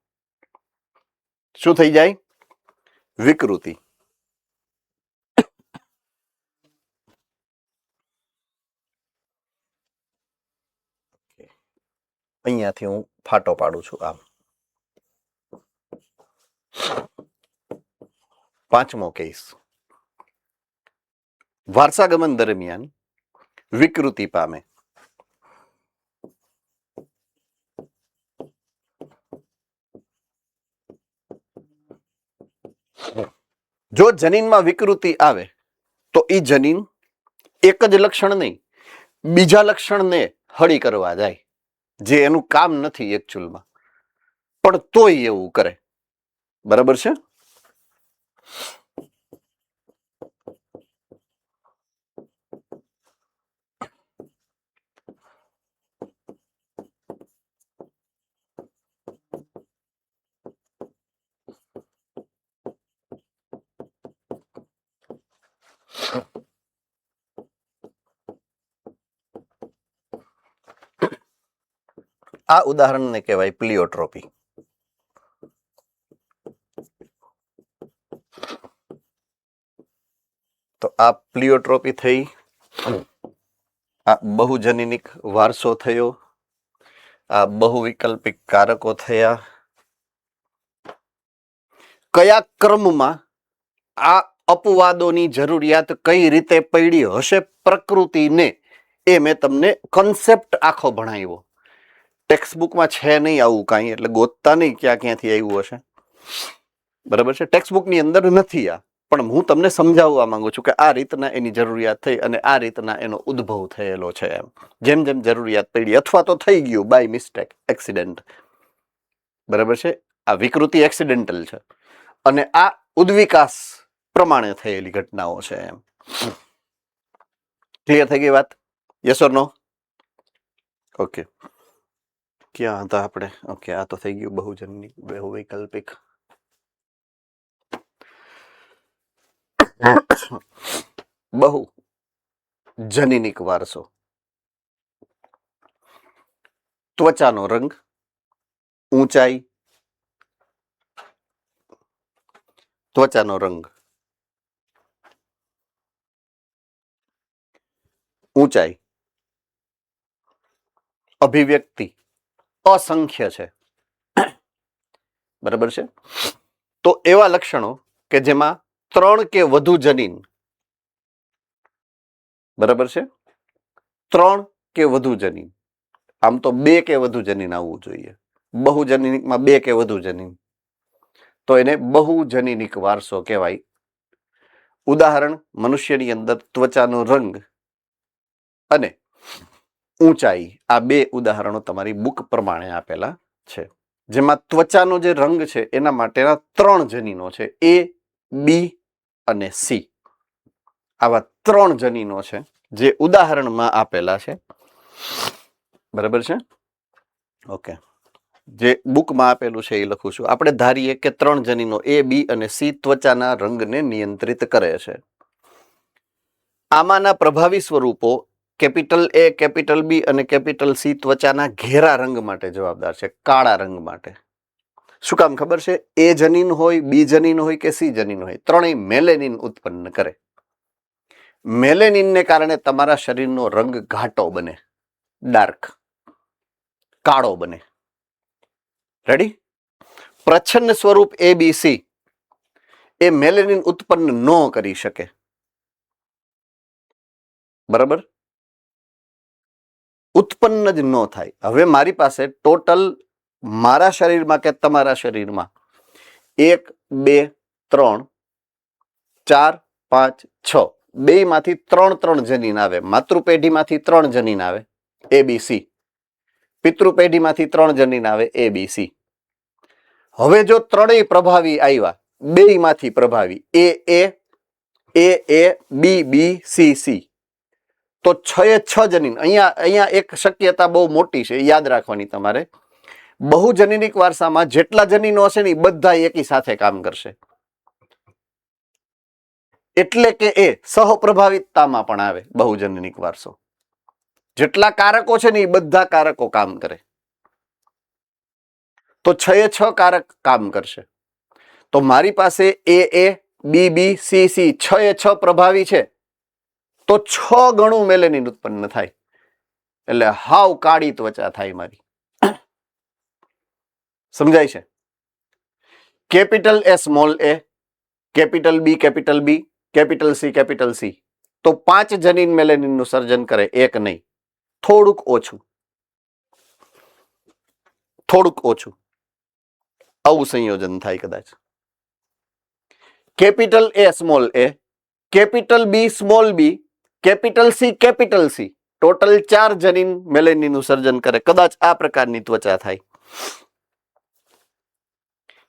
શું થઈ જાય? વિકૃતિ. અહીંયાથી હું ફાટો પાડું છું. આમ પાંચમો કેસ, વારસાગમન દરમિયાન વિકૃતિ પામે. જો જનીનમાં વિકૃતિ આવે તો એ જનીન એક જ લક્ષણ નહીં, બીજા લક્ષણને હળી કરવા જાય, જે એનું કામ નથી એકચ્યુઅલમાં, પણ તોય એવું કરે. બરાબર છે? આ ઉદાહરણને કહેવાય પ્લિયોટ્રોપી. તો આ પ્લિયોટ્રોપી થઈ, આ બહુજનીનિક વારસો થયો, આ બહુવિકલ્પિક કારકો થયા. કયા ક્રમમાં આ અપવાદોની જરૂરિયાત કઈ રીતે પડી હશે પ્રકૃતિને, એ મેં તમને કન્સેપ્ટ આખો ભણાવ્યો. ટેક્સ્ટબુકમાં છે નહીં આવું કાંઈ, એટલે ગોતતા નહીં ક્યાંથી આવ્યું હશે. બરાબર છે? ટેક્સ્ટબુકની અંદર નથી આ, પણ હું તમને સમજાવવા માંગુ છું કે આ રીતના એની જરૂરિયાત થઈ અને આ રીતના એનો ઉદ્ભવ થયેલો છે. એમ જેમ જેમ જરૂરિયાત પડી અથવા તો થઈ ગયું બાય મિસ્ટેક, એક્સિડન્ટ. બરાબર છે? આ વિકૃતિ એક્સિડેન્ટલ છે અને આ ઉદ્વિકાસ પ્રમાણે થયેલી ઘટનાઓ છે. એમ ક્લિયર થઈ ગઈ વાત? Yes or no? ઓકે, ક્યાં હતા આપણે? ઓકે, આ તો થઈ ગયું બહુજનની બહુવૈકલ્પિક. બહુ જનીનિક વારસો. ત્વચાનો રંગ, ઊંચાઈ, ત્વચાનો રંગ, ઊંચાઈ, અભિવ્યક્તિ અસંખ્ય છે. બરાબર છે? તો એવા લક્ષણો કે જેમાં 3 કે વધુ જનીન, બરાબર છે, 3 કે વધુ જનીન, આમ તો 2 કે વધુ જનીન આવવું જોઈએ. બહુજનીનિકમાં 2 કે વધુ જનીન, તો એને બહુજનીનિક વારસો કહેવાય. ઉદાહરણ, મનુષ્યની અંદર ત્વચાનો રંગ અને ઊંચાઈ, આ બે ઉદાહરણો તમારી બુક પ્રમાણે આપેલા છે, જેમાં ત્વચાનો જે રંગ છે એના માટેના 3 જનીનો છે, એ, બી અને સી. આવા 3 જનીનો છે જે ઉદાહરણમાં આપેલા છે. બરાબર છે? ઓકે, જે બુકમાં આપેલું છે એ લખું છું. આપણે ધારીએ કે 3 જનીનો એ, બી અને સી ત્વચાના રંગને નિયંત્રિત કરે છે. આમાંના પ્રભાવી સ્વરૂપો કેપિટલ એ, કેપિટલ બી અને કેપિટલ સી ત્વચાના ઘેરા રંગ માટે જવાબદાર છે, કાળા રંગ માટે. શું કામ ખબર છે? એ જનીન હોય, બી જનીન હોય કે સી જનીન હોય, ત્રણેય મેલેનિન ઉત્પન્ન કરે. મેલેનિનને કારણે તમારા શરીરનો રંગ ઘાટો બને, ડાર્ક, કાળો બને. રેડી? પ્રચ્છન્ન સ્વરૂપ એબીસી એ મેલેનિન ઉત્પન્ન ન કરી શકે. બરાબર? ઉત્પન્ન જ ન થાય. હવે મારી પાસે ટોટલ મારા શરીરમાં કે તમારા શરીરમાં 1, 2, 3, 4, 5, 6 બેયમાંથી 3 જનીન આવે. માતૃપેઢીમાંથી 3 જનીન આવે, એબીસી. પિતૃપેઢીમાંથી 3 જનીન આવે, એબીસી. હવે જો ત્રણેય પ્રભાવી આવ્યા, બેયમાંથી પ્રભાવી એ, બી, બી, સી, સી, તો 6 જનીન. અહીંયા એક શક્યતા બહુ મોટી છે, યાદ રાખવાની તમારે. બહુજનીનિક વારસામાં જેટલા જનીનો હશે ને એ બધા એકી સાથે કામ કરશે. એટલે કે એ સહપ્રભાવિતતામાં પણ આવે બહુજનીનિક વારસો. જેટલા કારકો છે ને એ બધા કારકો કામ કરે. તો 6 કારક કામ કરશે. તો મારી પાસે એ, બી, બી, સી, સી 6 પ્રભાવી છે, તો 6 ગણું મેલેનિન ઉત્પન્ન થાય. એટલે હાવ કાળી ત્વચા થાય મારી. સમજાય છે? Capital A, small A, capital B, capital C, તો 5 જનીન મેલેનિનનું સર્જન કરે, એક નહીં. થોડુંક ઓછું, આવું સંયોજન થાય કદાચ. Capital A, small A, capital B, small B, capital C, total 4 જનીન મેલેનિનનું સર્જન કરે. કદાચ આ પ્રકારની ત્વચા થાય.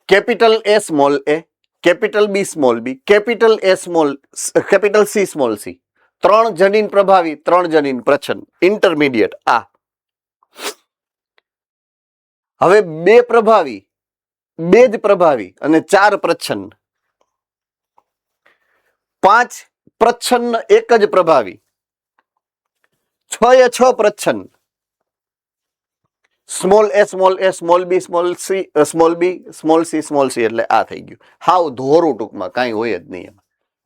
Capital A, small A, capital B, small B, capital C, small C, 3 જનીન પ્રભાવી, 3 જનીન પ્રચ્છન્ન, ઇન્ટરમીડિયેટ. આ હવે 2 પ્રભાવી, 2 જ પ્રભાવી અને 4 પ્રચ્છન્ન, 5 પ્રચ્છન્ન, 1 જ પ્રભાવી, 6 પ્રચ્છન્ન, small A, small B, small C, એટલે આ થઈ ગયું. હાવ ધોરું, ટૂંકમાં કાંઈ હોય જ નહીં.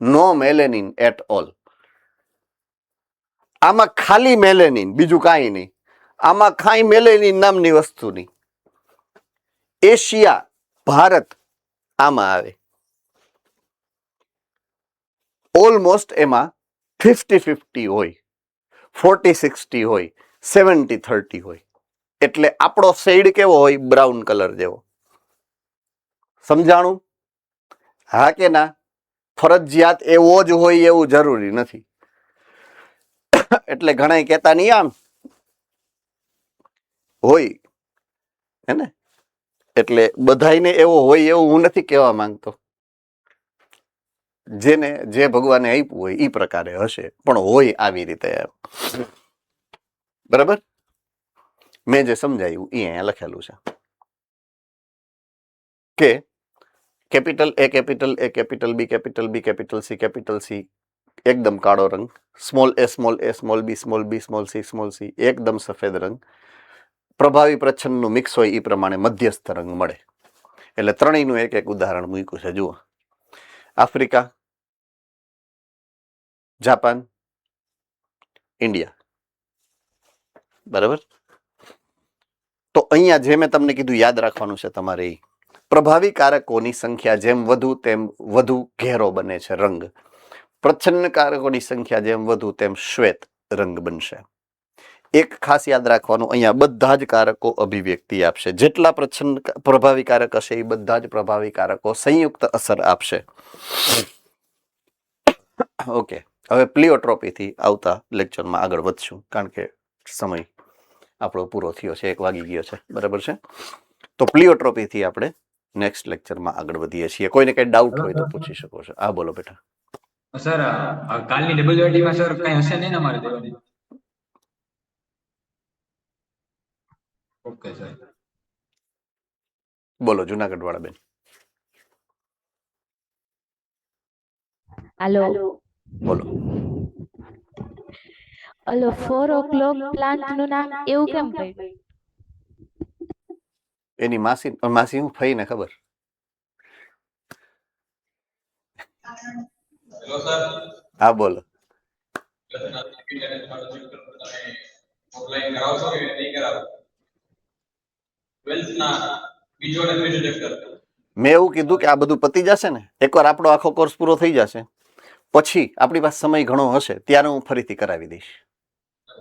નો મેલેનિન એટ ઓલ. આમાં ખાલી મેલેનિન, બીજું કાંઈ નહીં. આમાં કાંઈ મેલેનિન નામની વસ્તુ નહીં. એશિયા, ભારત આમાં આવે. ઓલમોસ્ટ એમાં 50-50 હોય, 40-60 હોય, 70-30 હોય. એટલે આપણો શેડ કેવો હોય? બ્રાઉન કલર જેવો. સમજાણું? હા કે ના? ફરજિયાત એવો જ હોય એવું જરૂરી નથી. એટલે ઘણા કહેતા નહીં આમ હોય હે ને, એટલે બધાયને એવો હોય એવું હું નથી કહેવા માંગતો. જેને જે ભગવાને આપ્યું હોય એ પ્રકારે હશે, પણ હોય આવી રીતે. બરાબર? મેં જે સમજાયું એ અહીંયા લખેલું છે કે capital A, capital B, capital C એકદમ કાળો રંગ, small A, small B, small C એકદમ સફેદ રંગ. પ્રભાવી પ્રચ્છન્નનું મિક્સ હોય એ પ્રમાણે મધ્યસ્થ રંગ મળે. એટલે ત્રણેયનું એક ઉદાહરણ મૂક્યું છે. જુઓ, આફ્રિકા, જાપાન, ઇન્ડિયા. બરાબર? તો અહીંયા જે મેં તમને કીધું યાદ રાખવાનું છે તમારે, પ્રભાવી કારકોની સંખ્યા જેમ વધુ તેમ વધુ ઘેરો બને છે રંગ. પ્રચ્છન્ન કારકોની સંખ્યા જેમ વધુ તેમ શ્વેત રંગ બનશે. એક ખાસ યાદ રાખવાનું, અહીંયા બધા જ કારકો અભિવ્યક્તિ આપશે. જેટલા પ્રભાવી કારક હશે એ બધા જ પ્રભાવી કારકો સંયુક્ત અસર આપશે. ઓકે, હવે પ્લિયોટ્રોપીથી આવતા લેક્ચરમાં આગળ વધશું, કારણ કે સમય આપણો પૂરો થયો છે, 1 વાગી ગયો છે, બરાબર છે. તો પ્લિયોટ્રોપીથી આપણે નેક્સ્ટ લેક્ચરમાં આગળ વધીએ છીએ. કોઈને કંઈ ડાઉટ હોય તો પૂછી શકો છો. હા બોલો બેટા. સર કાલની WIT માં સર કઈ હશે નહીં ને અમારે દેવાની? Okay sir. બોલો જુનાગઢ વાળા બેન. હાલો બોલો. ઓલો 4 o'clock પ્લાન્ટ નું નામ એવું કેમ પડ્યું? એની માસી હું ફઈ ને ખબર. Hello sir. હા બોલો. ઓફલાઈન કરાવશો કે નહીં કરાવો? 12th ના બીજો અને ત્રીજો ચેપ્ટર. મેં એવું કીધું કે આ બધું પતી જશે ને, એકવાર આપણો આખો કોર્સ પૂરો થઈ જશે પછી આપણી પાસે સમય ઘણો હશે ત્યારે હું ફરીથી કરાવી દઈશ.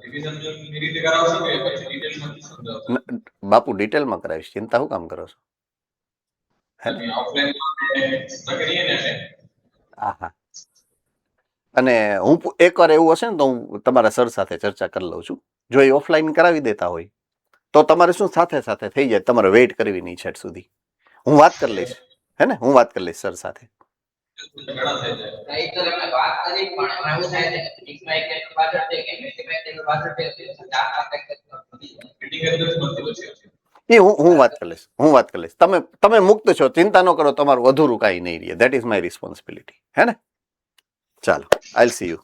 રિવિઝન ની રીતે કરાવશો કે પછી ડિટેલમાં સમજાવશો? બાપુ ડિટેલમાં કરાવીશ, ચિંતા શું કામ કરો છો? ઓફલાઈન માં કરીએ ને એટલે હા હા. અને હું એકવાર એવું હશે ને તો હું તમારા સર સાથે ચર્ચા કરી લઉં છું. જો એ ઓફલાઈન કરાવી દેતા હોય તો તમારે શું સાથે સાથે થઈ જાય, તમારે વેઇટ કરવી નહીં છેટ સુધી. હું વાત કરી લઈશ, હે ને, હું વાત કરી લઈશ સર સાથે. ઘણા થઈ જાય. કઈ તો તમે વાત કરી પણ એમાં એવું થાય છે કે ફિઝિક્સમાં એક લેક્ચર પાછળ છે કે મેથેમેટિક્સ પાછળ છે તો ચાર પાંચ લેક્ચર વધી જાય. ફિટિંગ જ નથી મળતી પછી. એ હું વાત કરી લઈશ. તમે મુક્ત છો, ચિંતા ન કરો. તમારું અધૂરું કાંઈ નહીં રહે. That is my responsibility. હે ને? ચાલો, આઈ વિલ સી યુ.